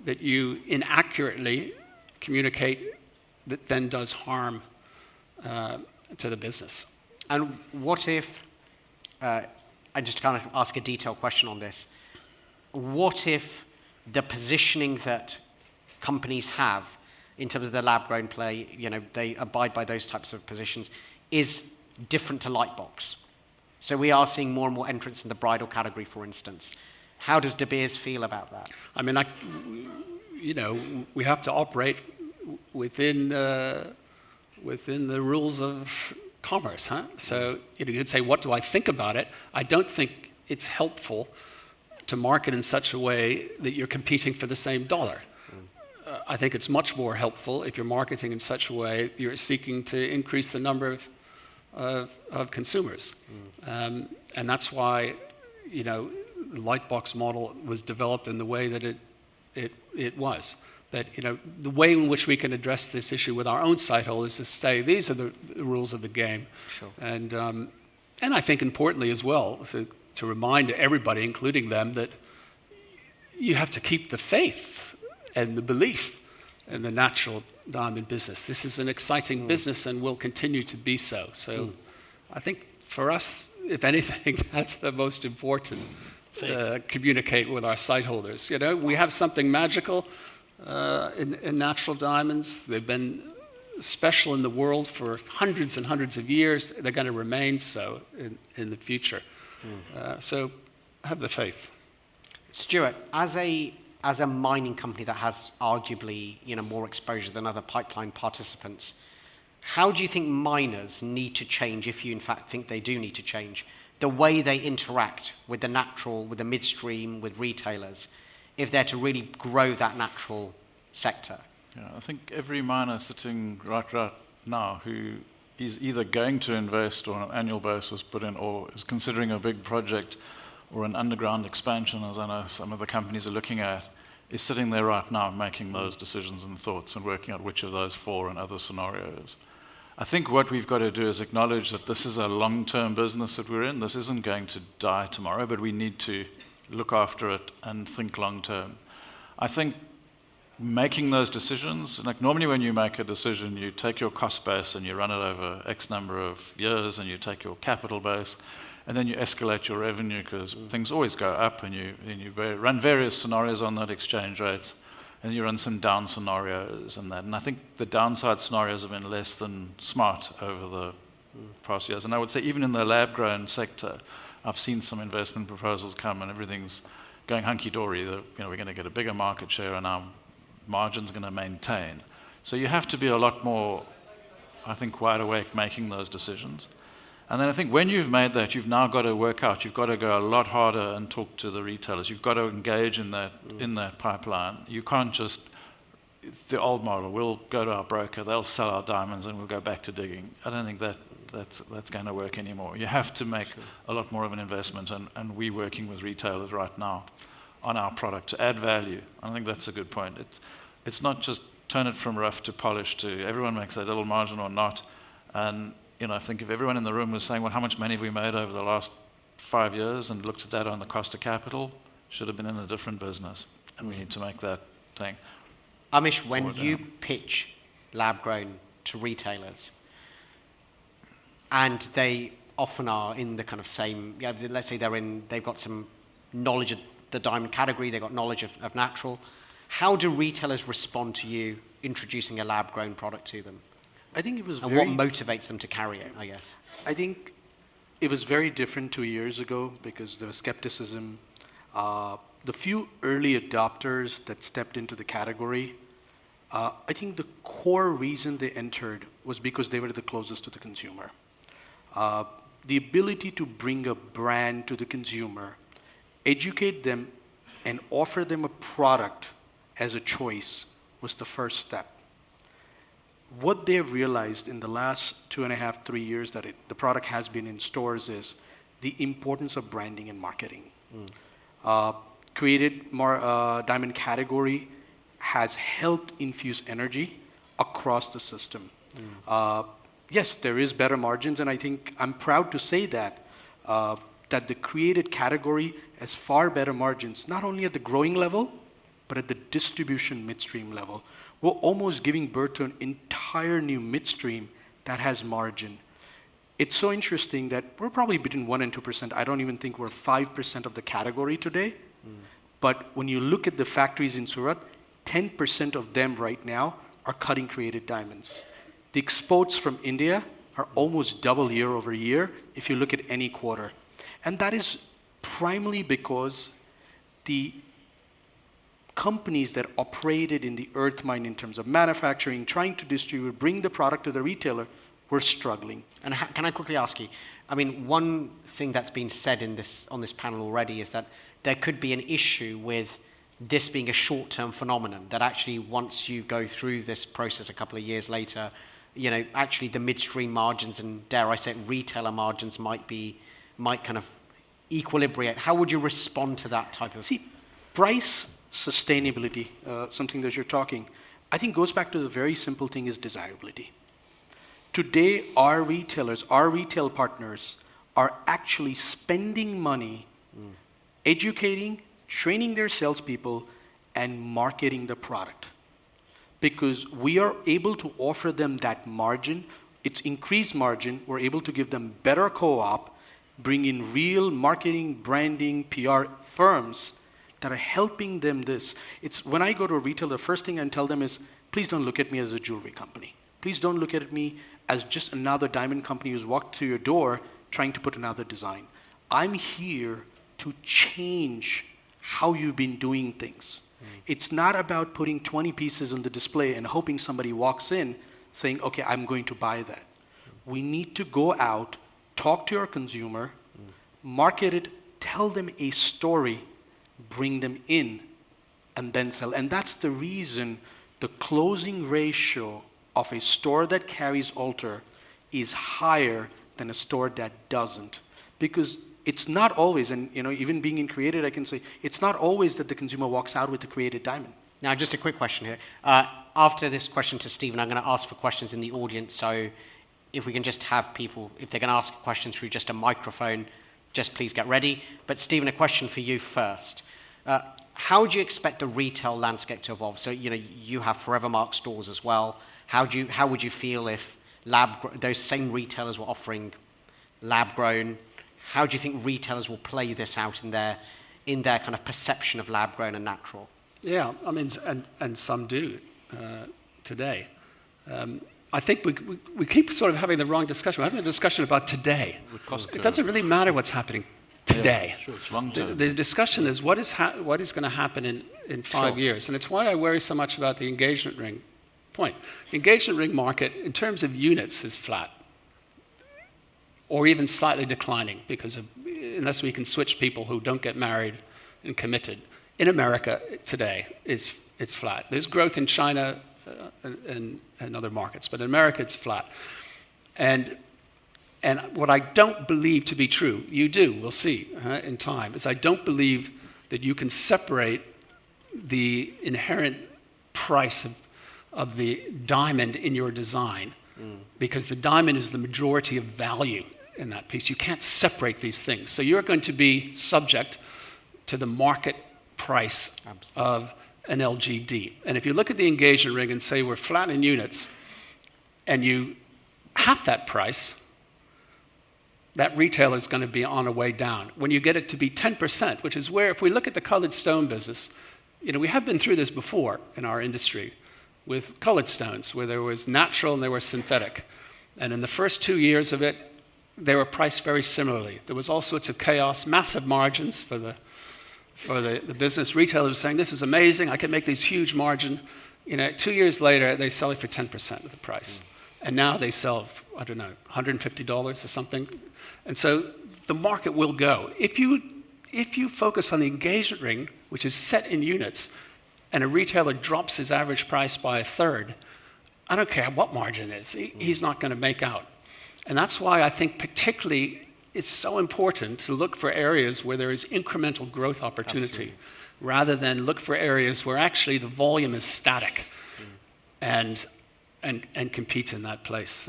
that you inaccurately communicate that then does harm to the business. And what if, I just kind of ask a detailed question on this, what if the positioning that companies have in terms of the lab-grown play, you know, they abide by those types of positions, is different to Lightbox? So we are seeing more and more entrants in the bridal category, for instance. How does De Beers feel about that? I mean, you know, we have to operate within the rules of commerce, huh? So you could say, what do I think about it? I don't think it's helpful to market in such a way that you're competing for the same dollar. I think it's much more helpful if you're marketing in such a way you're seeking to increase the number of consumers. And that's why, you know, the Lightbox model was developed in the way that it was. But, you know, the way in which we can address this issue with our own site holders is to say, these are the rules of the game. Sure. And I think importantly as well, to remind everybody, including them, that you have to keep the faith and the belief in the natural diamond business. This is an exciting business and will continue to be so. So I think for us, if anything, that's the most important, communicate with our site holders. You know, we have something magical in natural diamonds. They've been special in the world for hundreds and hundreds of years. They're going to remain so in the future. So have the faith. Stuart, as a mining company that has arguably, you know, more exposure than other pipeline participants, how do you think miners need to change, if you in fact think they do need to change, the way they interact with the natural, with the midstream, with retailers, if they're to really grow that natural sector? Yeah, I think every miner sitting right now who is either going to invest on an annual basis put in, or is considering a big project or an underground expansion, as I know some of the companies are looking at, is sitting there right now making those decisions and thoughts and working out which of those fall in other scenarios. I think what we've got to do is acknowledge that this is a long-term business that we're in. This isn't going to die tomorrow, but we need to look after it and think long-term. I think making those decisions, like normally when you make a decision, you take your cost base and you run it over X number of years, and you take your capital base, and then you escalate your revenue, because things always go up, and you run various scenarios on that, exchange rates, and you run some down scenarios and that. And I think the downside scenarios have been less than smart over the past years. And I would say even in the lab-grown sector, I've seen some investment proposals come and everything's going hunky-dory. You know, we're going to get a bigger market share and our margin's going to maintain. So you have to be a lot more, I think, wide awake making those decisions. And then I think when you've made that, you've now got to work out, you've got to go a lot harder and talk to the retailers. You've got to engage in that pipeline. You can't just, the old model, we'll go to our broker, they'll sell our diamonds, and we'll go back to digging. I don't think that's going to work anymore. You have to make a lot more of an investment, and we're working with retailers right now on our product to add value. I think that's a good point. It's not just turn it from rough to polished to everyone makes a little margin or not. And you know, I think if everyone in the room was saying, well, how much money have we made over the last 5 years, and looked at that on the cost of capital, should have been in a different business. And we need to make that thing. Amish, when you pitch lab-grown to retailers, and they often are in the kind of same, yeah, let's say they've got some knowledge of the diamond category, they've got knowledge of natural. How do retailers respond to you introducing a lab-grown product to them? I think it was And what motivates them to carry it, I guess? I think it was very different 2 years ago because there was skepticism. The few early adopters that stepped into the category, I think the core reason they entered was because they were the closest to the consumer. The ability to bring a brand to the consumer, educate them, and offer them a product as a choice was the first step. What they've realized in the last 2.5, 3 years that the product has been in stores is the importance of branding and marketing. Created diamond category has helped infuse energy across the system. Yes, there is better margins, and I think I'm proud to say that that the created category has far better margins, not only at the growing level, but at the distribution midstream level. We're almost giving birth to an entire new midstream that has margin. It's so interesting that we're probably between 1% and 2%. I don't even think we're 5% of the category today. But when you look at the factories in Surat, 10% of them right now are cutting created diamonds. The exports from India are almost double year over year if you look at any quarter. And that is primarily because the companies that operated in the earth mine in terms of manufacturing, trying to distribute, bring the product to the retailer, were struggling. And can I quickly ask you, I mean, one thing that's been said on this panel already is that there could be an issue with this being a short-term phenomenon, that actually once you go through this process a couple of years later, you know, actually the midstream margins and, dare I say it, retailer margins might kind of equilibrate. How would you respond to that type of... See, price sustainability, something that you're talking, I think goes back to the very simple thing is desirability. Today, our retailers, our retail partners are actually spending money educating, training their salespeople, and marketing the product. Because we are able to offer them that margin, it's increased margin, we're able to give them better co-op, bring in real marketing, branding, PR firms that are helping them this. It's when I go to a retailer, the first thing I tell them is, please don't look at me as a jewelry company. Please don't look at me as just another diamond company who's walked through your door trying to put another design. I'm here to change how you've been doing things. It's not about putting 20 pieces on the display and hoping somebody walks in saying, okay, I'm going to buy that. We need to go out, talk to our consumer, market it, tell them a story, bring them in, and then sell. And that's the reason the closing ratio of a store that carries ALTR is higher than a store that doesn't. Because it's not always, and you know, even being in created, I can say, it's not always that the consumer walks out with a created diamond. Now, just a quick question here. After this question to Stephen, I'm going to ask for questions in the audience, so if we can just have people, if they're going to ask a question through just a microphone, just please get ready. But Stephen, a question for you first. How do you expect the retail landscape to evolve? So, you know, you have Forevermark stores as well. How would you feel if those same retailers were offering lab-grown? How do you think retailers will play this out in their kind of perception of lab-grown and natural? Yeah, I mean, and some do today. I think we keep sort of having the wrong discussion. We're having a discussion about today. It doesn't really matter what's happening today. Yeah, sure, it's long term. The discussion is what is going to happen in 5 years. And it's why I worry so much about the engagement ring point. The engagement ring market, in terms of units, is flat. Or even slightly declining, because unless we can switch people who don't get married and committed. In America today, it's flat. There's growth in China and other markets, but in America it's flat. And what I don't believe to be true, you do, we'll see in time, is I don't believe that you can separate the inherent price of the diamond in your design, because the diamond is the majority of value in that piece. You can't separate these things. So you're going to be subject to the market price of an LGD. And if you look at the engagement ring and say we're flat in units, and you half that price, that retailer is going to be on a way down. When you get it to be 10%, which is where, if we look at the colored stone business, we have been through this before in our industry with colored stones, where there was natural and there was synthetic. And in the first 2 years of it, they were priced very similarly. There was all sorts of chaos, massive margins for the business. Retailers saying, this is amazing, I can make these huge margin. 2 years later, they sell it for 10% of the price. And now they sell, I don't know, $150 or something. And so the market will go. If you focus on the engagement ring, which is set in units, and a retailer drops his average price by a third, I don't care what margin is, he's not going to make out. And that's why I think particularly it's so important to look for areas where there is incremental growth opportunity, rather than look for areas where actually the volume is static and compete in that place.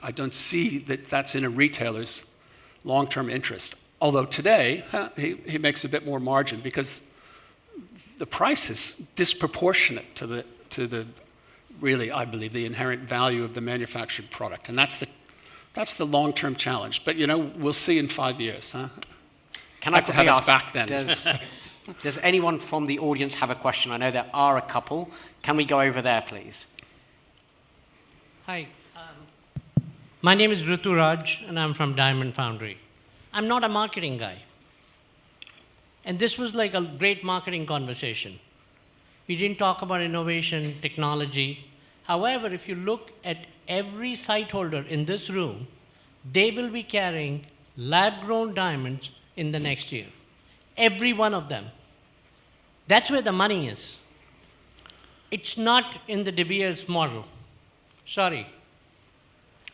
I don't see that that's in a retailer's long-term interest. Although today, he makes a bit more margin because the price is disproportionate to the really, I believe, the inherent value of the manufactured product. And that's the long-term challenge. But we'll see in 5 years. Can I have us back then? Does anyone from the audience have a question? I know there are a couple. Can we go over there, please? Hi. My name is Ritu Raj, and I'm from Diamond Foundry. I'm not a marketing guy. And this was like a great marketing conversation. We didn't talk about innovation, technology. However, if you look at every site holder in this room, they will be carrying lab-grown diamonds in the next year. Every one of them. That's where the money is. It's not in the De Beers model. Sorry.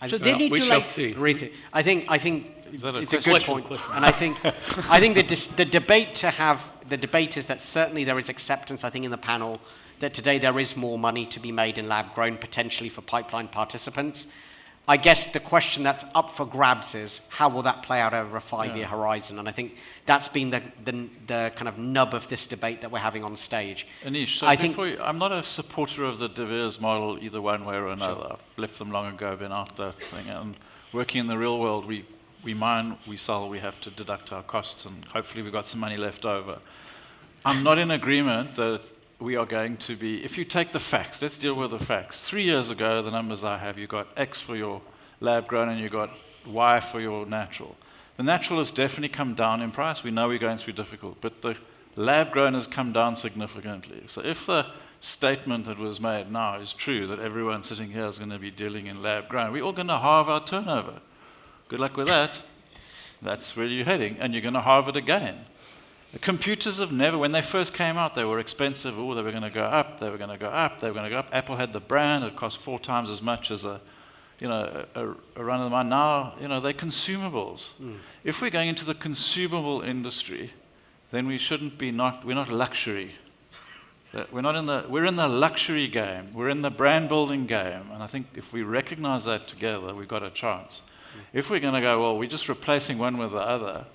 So they need we to shall see. I think Is that a it's a good point, and I think the debate is that certainly there is acceptance. I think in the panel that today there is more money to be made in lab grown potentially for pipeline participants. I guess the question that's up for grabs is how will that play out over a 5-year horizon, and I think that's been the kind of nub of this debate that we're having on stage. Anish, I'm not a supporter of the De Beers model either one way or another. Sure. I've left them long ago, been out the thing, and working in the real world, we mine, we sell, we have to deduct our costs, and hopefully we've got some money left over. I'm not in agreement that we are going to be, if you take the facts, let's deal with the facts. 3 years ago, the numbers I have, you got X for your lab grown and you got Y for your natural. The natural has definitely come down in price. We know we're going through difficult, but the lab grown has come down significantly. So if the statement that was made now is true, that everyone sitting here is going to be dealing in lab grown, we're all going to halve our turnover. Good luck with that. That's where you're heading, and you're going to halve it again. The computers have never, when they first came out, they were expensive. Oh, they were going to go up, they were going to go up, they were going to go up. Apple had the brand, it cost 4 times as much as a run-of-the-mine. Now, they're consumables. If we're going into the consumable industry, then we shouldn't be we're not luxury. We're in the luxury game. We're in the brand building game. And I think if we recognize that together, we've got a chance. If we're going to go, well, we're just replacing one with the other,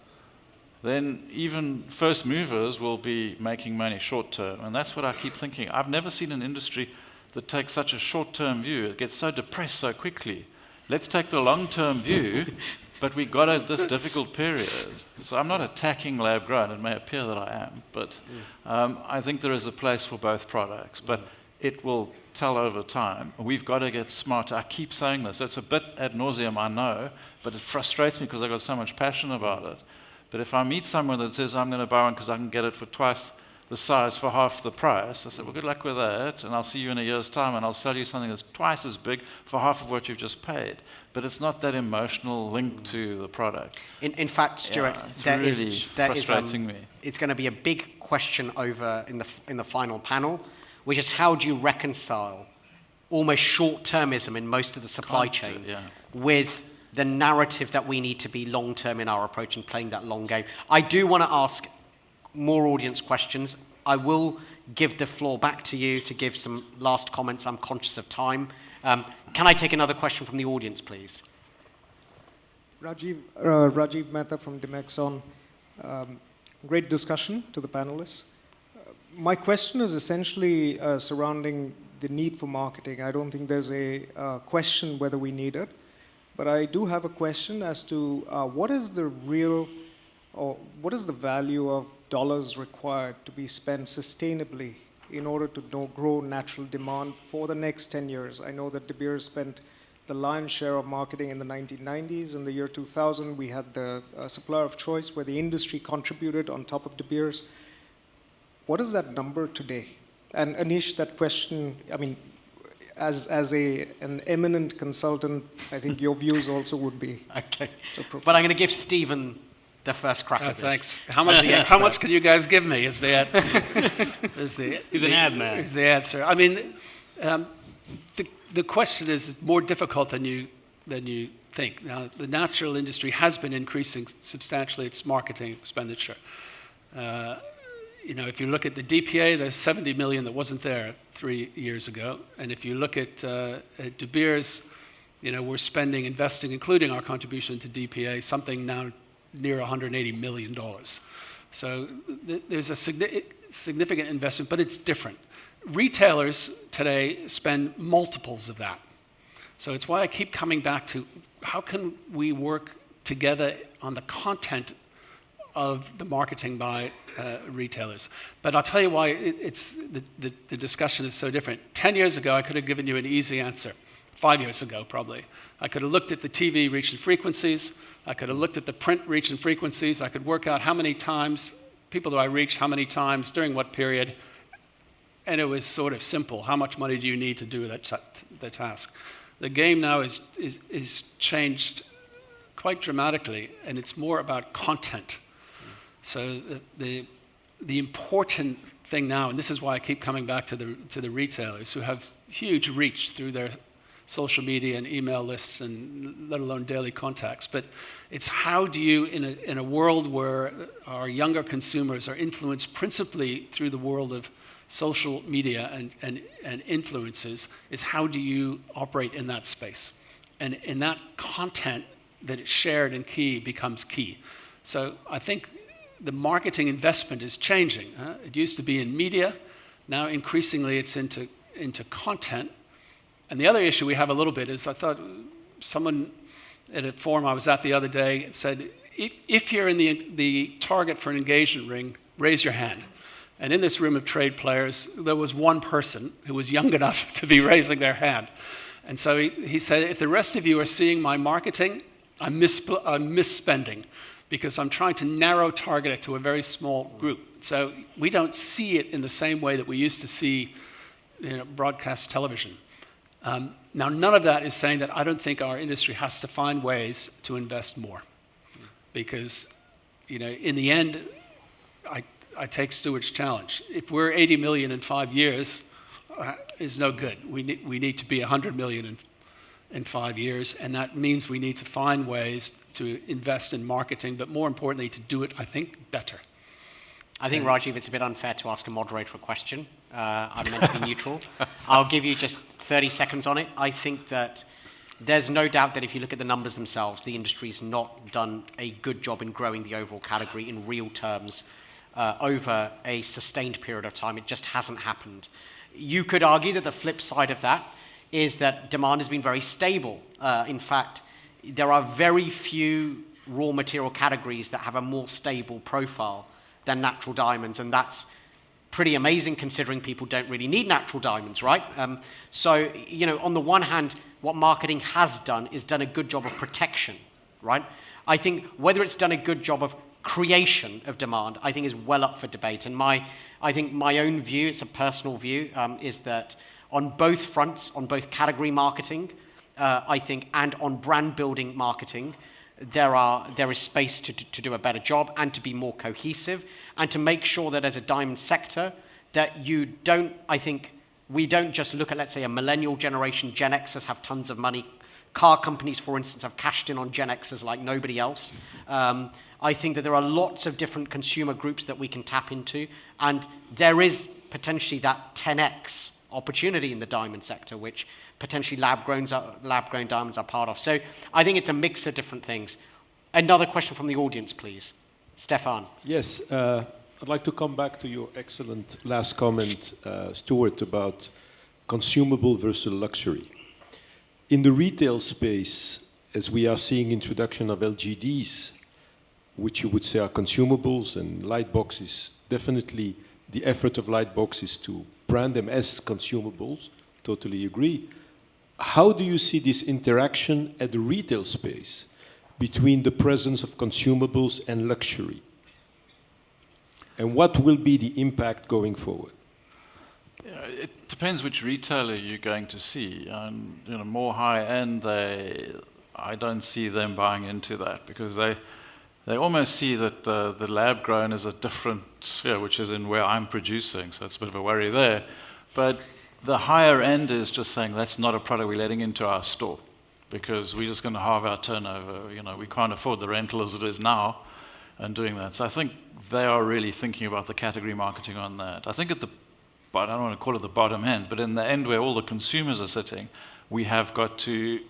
then even first movers will be making money short term. And that's what I keep thinking. I've never seen an industry that takes such a short-term view. It gets so depressed so quickly. Let's take the long-term view, but we got this difficult period. So I'm not attacking lab grown. It may appear that I am, but I think there is a place for both products. But it will tell over time. We've got to get smarter. I keep saying this. It's a bit ad nauseum, I know, but it frustrates me because I've got so much passion about it. But if I meet someone that says, I'm going to buy one because I can get it for twice the size for half the price, I say, well, good luck with that, and I'll see you in a year's time, and I'll sell you something that's twice as big for half of what you've just paid. But it's not that emotional link to the product. In fact, Stuart, it's really frustrating me. It's going to be a big question over in the final panel, which is how do you reconcile almost short-termism in most of the supply chain with the narrative that we need to be long-term in our approach and playing that long game. I do want to ask more audience questions. I will give the floor back to you to give some last comments. I'm conscious of time. Can I take another question from the audience, please? Rajiv Mehta from Dimexon. Great discussion to the panelists. My question is essentially surrounding the need for marketing. I don't think there's a question whether we need it. But I do have a question as to what is the real, or what is the value of dollars required to be spent sustainably in order to grow natural demand for the next 10 years? I know that De Beers spent the lion's share of marketing in the 1990s. In the year 2000, we had the supplier of choice where the industry contributed on top of De Beers. What is that number today? And Anish, that question, I mean, as an eminent consultant, I think your views also would be Okay. appropriate. But I'm going to give Stephen the first crack at this. Thanks. How much can you guys give me? Is the He's an ad man. Is the answer? I mean, the question is more difficult than you think. Now, the natural industry has been increasing substantially its marketing expenditure. If you look at the DPA, there's 70 million that wasn't there 3 years ago. And if you look at De Beers, we're investing, including our contribution to DPA, something now near $180 million. So there's a significant investment, but it's different. Retailers today spend multiples of that. So it's why I keep coming back to how can we work together on the content of the marketing by retailers. But I'll tell you why the discussion is so different. 10 years ago, I could have given you an easy answer. 5 years ago, probably. I could have looked at the TV reach and frequencies. I could have looked at the print reach and frequencies. I could work out how many times, people do I reach, how many times, during what period. And it was sort of simple. How much money do you need to do the task? The game now is changed quite dramatically, and it's more about content. So the important thing now, and this is why I keep coming back to the retailers who have huge reach through their social media and email lists, and let alone daily contacts. But it's how do you, in a world where our younger consumers are influenced principally through the world of social media and influences, is how do you operate in that space? And in that content that is shared and key becomes key. So I think the marketing investment is changing. It used to be in media. Now increasingly it's into content. And the other issue we have a little bit is I thought someone at a forum I was at the other day said, if you're in the target for an engagement ring, raise your hand. And in this room of trade players, there was one person who was young enough to be raising their hand. And so he said, if the rest of you are seeing my marketing, I'm misspending, because I'm trying to narrow target it to a very small group. So we don't see it in the same way that we used to see broadcast television. Now, none of that is saying that I don't think our industry has to find ways to invest more. Because, in the end, I take Stuart's challenge. If we're 80 million in 5 years, is no good. We need to be 100 million in 5 years, and that means we need to find ways to invest in marketing, but more importantly, to do it, I think, better. I think, Rajiv, it's a bit unfair to ask a moderator a question. I'm meant to be neutral. I'll give you just 30 seconds on it. I think that there's no doubt that if you look at the numbers themselves, the industry's not done a good job in growing the overall category in real terms over a sustained period of time. It just hasn't happened. You could argue that the flip side of that is that demand has been very stable. In fact, there are very few raw material categories that have a more stable profile than natural diamonds, and that's pretty amazing considering people don't really need natural diamonds, right? So, on the one hand, what marketing has done is done a good job of protection, right? I think whether it's done a good job of creation of demand, I think is well up for debate. And I think my own view, it's a personal view, is that on both fronts, on both category marketing, I think, and on brand building marketing, there is space to do a better job and to be more cohesive and to make sure that as a diamond sector that we don't just look at, let's say, a millennial generation. Gen Xers have tons of money. Car companies, for instance, have cashed in on Gen Xers like nobody else. I think that there are lots of different consumer groups that we can tap into, and there is potentially that 10x opportunity in the diamond sector, which potentially lab-grown diamonds are part of. So I think it's a mix of different things. Another question from the audience, please. Stefan. Yes, I'd like to come back to your excellent last comment, Stuart, about consumable versus luxury. In the retail space, as we are seeing introduction of LGDs, which you would say are consumables, and Lightbox is definitely, the effort of Lightbox is to brand them as consumables, totally agree. How do you see this interaction at the retail space between the presence of consumables and luxury? And what will be the impact going forward? Yeah, it depends which retailer you're going to see. And more high-end, I don't see them buying into that, because they almost see that the lab grown is a different sphere, which is in where I'm producing, so it's a bit of a worry there. But the higher end is just saying that's not a product we're letting into our store, because we're just going to halve our turnover. We can't afford the rental as it is now, and doing that. So I think they are really thinking about the category marketing on that. I think I don't want to call it the bottom end, but in the end where all the consumers are sitting, we have got to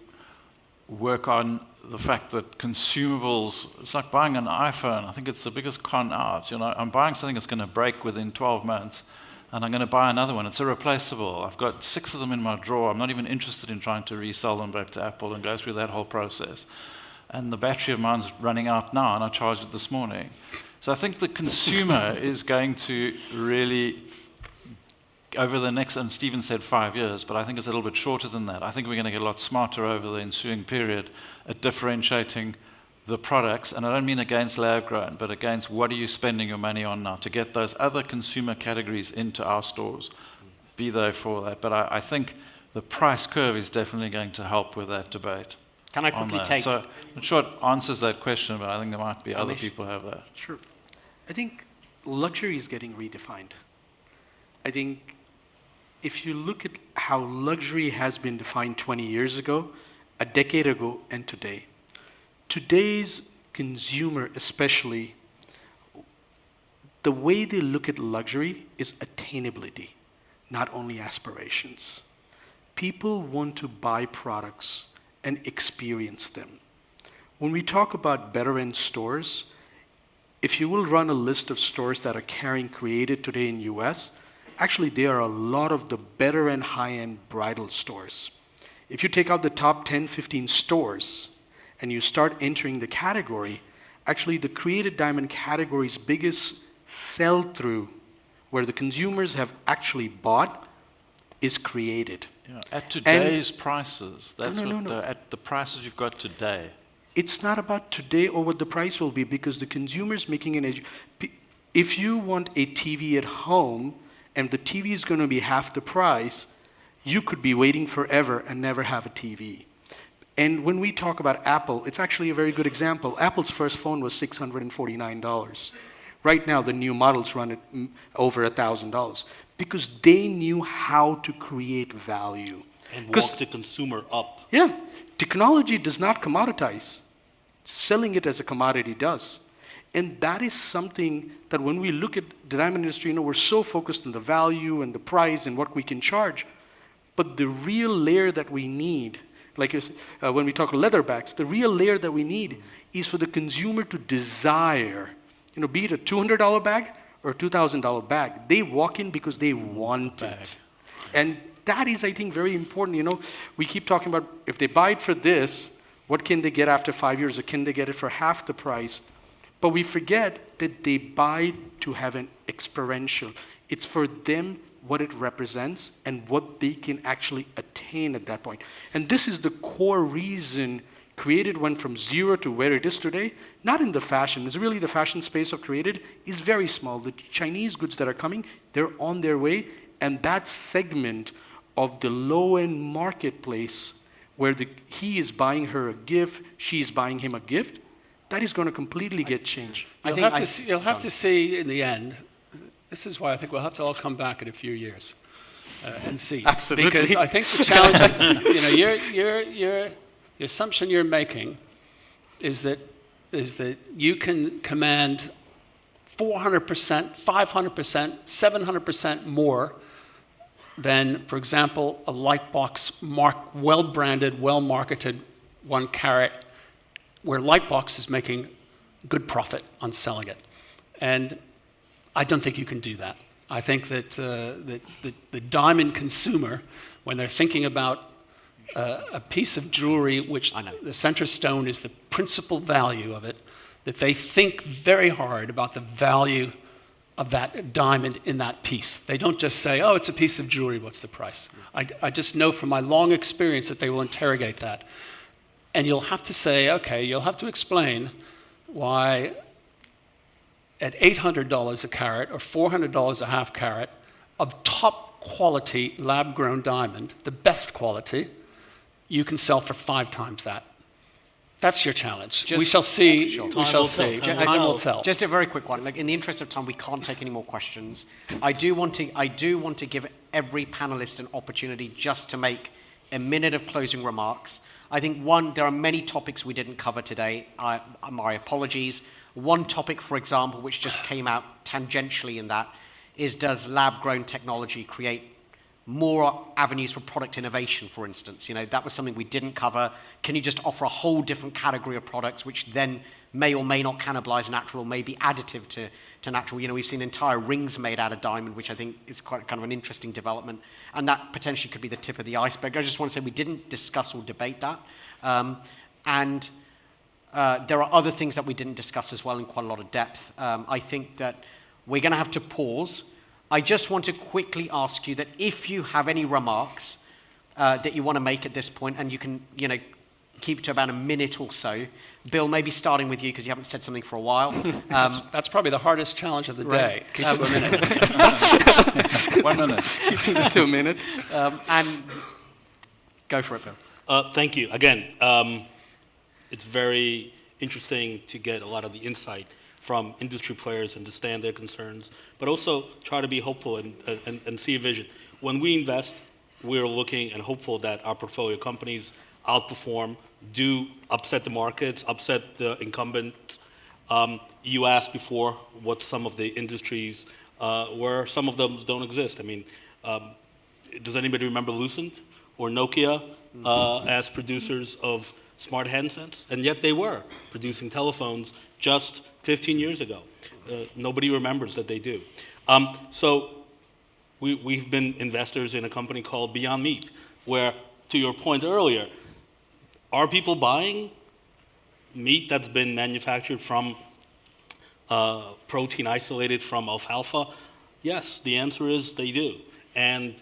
work on the fact that consumables, it's like buying an iPhone. I think it's the biggest con out. I'm buying something that's going to break within 12 months, and I'm going to buy another one. It's irreplaceable. I've got 6 of them in my drawer. I'm not even interested in trying to resell them back to Apple and go through that whole process. And the battery of mine's running out now, and I charged it this morning. So I think the consumer is going to really, over the next, and Stephen said 5 years, but I think it's a little bit shorter than that. I think we're going to get a lot smarter over the ensuing period at differentiating the products, and I don't mean against lab grown, but against what are you spending your money on now to get those other consumer categories into our stores, be they for that. But I think the price curve is definitely going to help with that debate. Can I quickly take... So I'm not sure it answers that question, but I think there might be other people who have that. Sure. I think luxury is getting redefined. I think if you look at how luxury has been defined 20 years ago, a decade ago, and today, today's consumer especially, the way they look at luxury is attainability, not only aspirations. People want to buy products and experience them. When we talk about better end stores, if you will run a list of stores that are carrying created today in US, actually there are a lot of the better and high-end bridal stores. If you take out the top 10, 15 stores and you start entering the category, actually the created diamond category's biggest sell-through, where the consumers have actually bought, is created. Yeah, at today's prices, that's no. At the prices you've got today. It's not about today or what the price will be, because the consumer's making an if you want a TV at home and the TV is going to be half the price, you could be waiting forever and never have a TV. And when we talk about Apple, it's actually a very good example. Apple's first phone was $649. Right now, the new models run at over $1,000, because they knew how to create value. And walk the consumer up. Yeah. Technology does not commoditize. Selling it as a commodity does. And that is something that when we look at the diamond industry, we're so focused on the value and the price and what we can charge. But the real layer that we need, like when we talk leatherbacks, the real layer that we need is for the consumer to desire, be it a $200 bag or a $2,000 bag. They walk in because they want it. And that is, I think, very important. We keep talking about if they buy it for this, what can they get after 5 years, or can they get it for half the price? But we forget that they buy to have an experiential. It's for them what it represents and what they can actually attain at that point. And this is the core reason Created went from 0 to where it is today, not in the fashion. It's really the fashion space of Created is very small. The Chinese goods that are coming, they're on their way, and that segment of the low-end marketplace where he is buying her a gift, she is buying him a gift, that is going to completely get changed. You'll have to see in the end. This is why I think we'll have to all come back in a few years and see. Absolutely. Because I think the challenge, the assumption you're making is that you can command 400%, 500%, 700% more than, for example, a Lightbox well-branded, well-marketed 1 carat, where Lightbox is making good profit on selling it. And I don't think you can do that. I think that the diamond consumer, when they're thinking about a piece of jewelry which the center stone is the principal value of it, that they think very hard about the value of that diamond in that piece. They don't just say, oh, it's a piece of jewelry, what's the price? I just know from my long experience that they will interrogate that. And you'll have to say, okay, you'll have to explain why at $800 a carat or $400 a half carat of top quality lab-grown diamond, the best quality, you can sell for 5 times that. That's your challenge. We shall see. Sure. We shall see. Time will tell. Just a very quick one. Like, in the interest of time, we can't take any more questions. I do want to give every panelist an opportunity just to make a minute of closing remarks. I think, one, there are many topics we didn't cover today. My apologies. One topic, for example, which just came out tangentially in that, is does lab-grown technology create more avenues for product innovation, for instance? You know, that was something we didn't cover. Can you just offer a whole different category of products which then may or may not cannibalize natural, may be additive to natural? You know, we've seen entire rings made out of diamond, which I think is quite kind of an interesting development, and that potentially could be the tip of the iceberg. I just want to say we didn't discuss or debate that. There are other things that we didn't discuss as well in quite a lot of depth. I think that we're going to have to pause. I just want to quickly ask you that if you have any remarks that you want to make at this point, and you can, you know, keep to about a minute or so. Bill, maybe starting with you because you haven't said something for a while. That's probably the hardest challenge of the day. Right. Keep it to a minute. 1 minute. Keep it to a minute. And go for it, Bill. Thank you. Again, it's very interesting to get a lot of the insight from industry players, understand their concerns, but also try to be hopeful and see a vision. When we invest, we're looking and hopeful that our portfolio companies outperform, do upset the markets, upset the incumbents. You asked before what some of the industries where some of them don't exist. I mean, does anybody remember Lucent or Nokia as producers of smart handsets? And yet they were producing telephones just 15 years ago. Nobody remembers that they do. So we've been investors in a company called Beyond Meat, where, to your point earlier, are people buying meat that's been manufactured from protein isolated from alfalfa? Yes, the answer is they do. And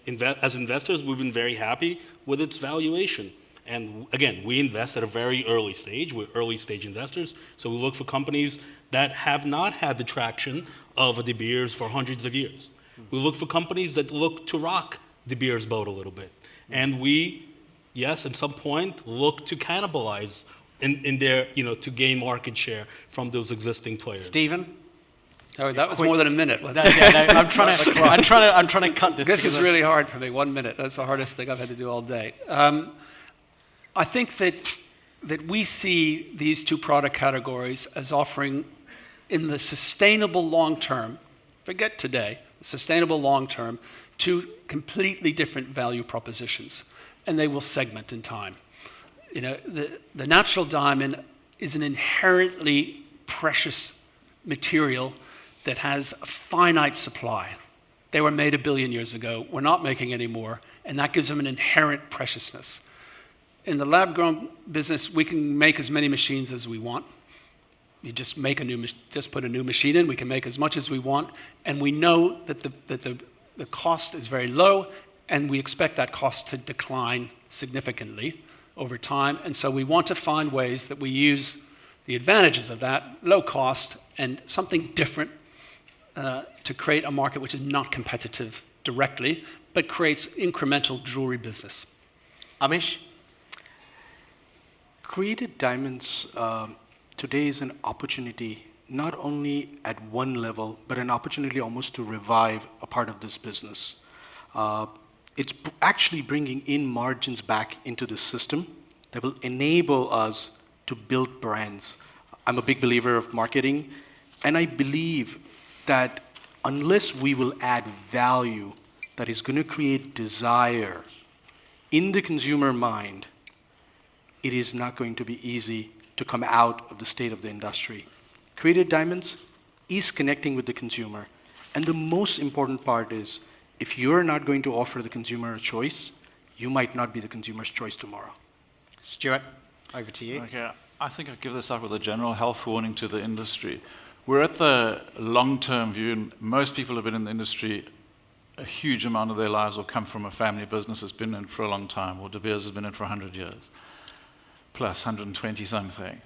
as investors, we've been very happy with its valuation. And again, we invest at a very early stage. We're early stage investors. So we look for companies that have not had the traction of a De Beers for hundreds of years. We look for companies that look to rock De Beers boat a little bit. And we, yes, at some point, look to cannibalize in their, to gain market share from those existing players. Stephen? Oh, that was more than a minute, wasn't it? I'm trying to cut this. This is really hard for me, 1 minute. That's the hardest thing I've had to do all day. I think that we see these two product categories as offering, in the sustainable long term, forget today, the sustainable long term, two completely different value propositions, and they will segment in time. The natural diamond is an inherently precious material that has a finite supply. They were made 1 billion years ago. We're not making any more, and that gives them an inherent preciousness. In the lab-grown business, we can make as many machines as we want. You just put a new machine in. We can make as much as we want, and we know that the cost is very low, and we expect that cost to decline significantly over time. And so we want to find ways that we use the advantages of that low cost and something different to create a market which is not competitive directly, but creates incremental jewelry business. Amish? Created diamonds today is an opportunity, not only at one level, but an opportunity almost to revive a part of this business. It's actually bringing in margins back into the system that will enable us to build brands. I'm a big believer of marketing, and I believe that unless we will add value that is going to create desire in the consumer mind, it is not going to be easy to come out of the state of the industry. Created diamonds is connecting with the consumer. And the most important part is, if you're not going to offer the consumer a choice, you might not be the consumer's choice tomorrow. Stuart, over to you. Okay, I think I'd give this up with a general health warning to the industry. We're at the long-term view, and most people have been in the industry a huge amount of their lives or come from a family business that's been in for a long time, or De Beers has been in for 100 years, plus 120 something.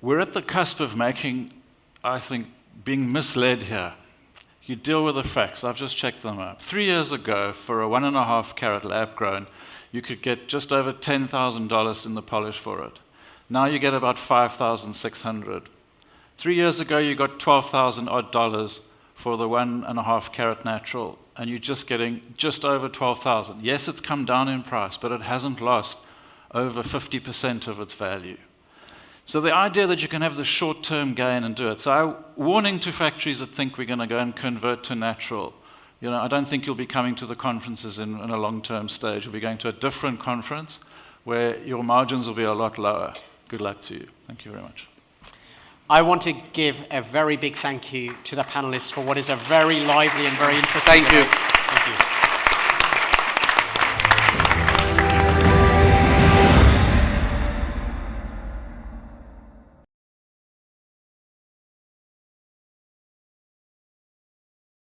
We're at the cusp of making, I think, being misled here. You deal with the facts. I've just checked them up. 3 years ago, for a 1.5 carat lab grown, you could get just over $10,000 in the polish for it. Now you get about $5,600. 3 years ago, you got $12,000 odd for the 1.5 carat natural, and you're just getting just over 12,000. Yes, it's come down in price, but it hasn't lost over 50% of its value. So the idea that you can have the short-term gain and do it. So warning to factories that think we're going to go and convert to natural. You know, I don't think you'll be coming to the conferences in a long-term stage. You'll be going to a different conference where your margins will be a lot lower. Good luck to you. Thank you very much. I want to give a very big thank you to the panelists for what is a very lively and very interesting debate. Thank you.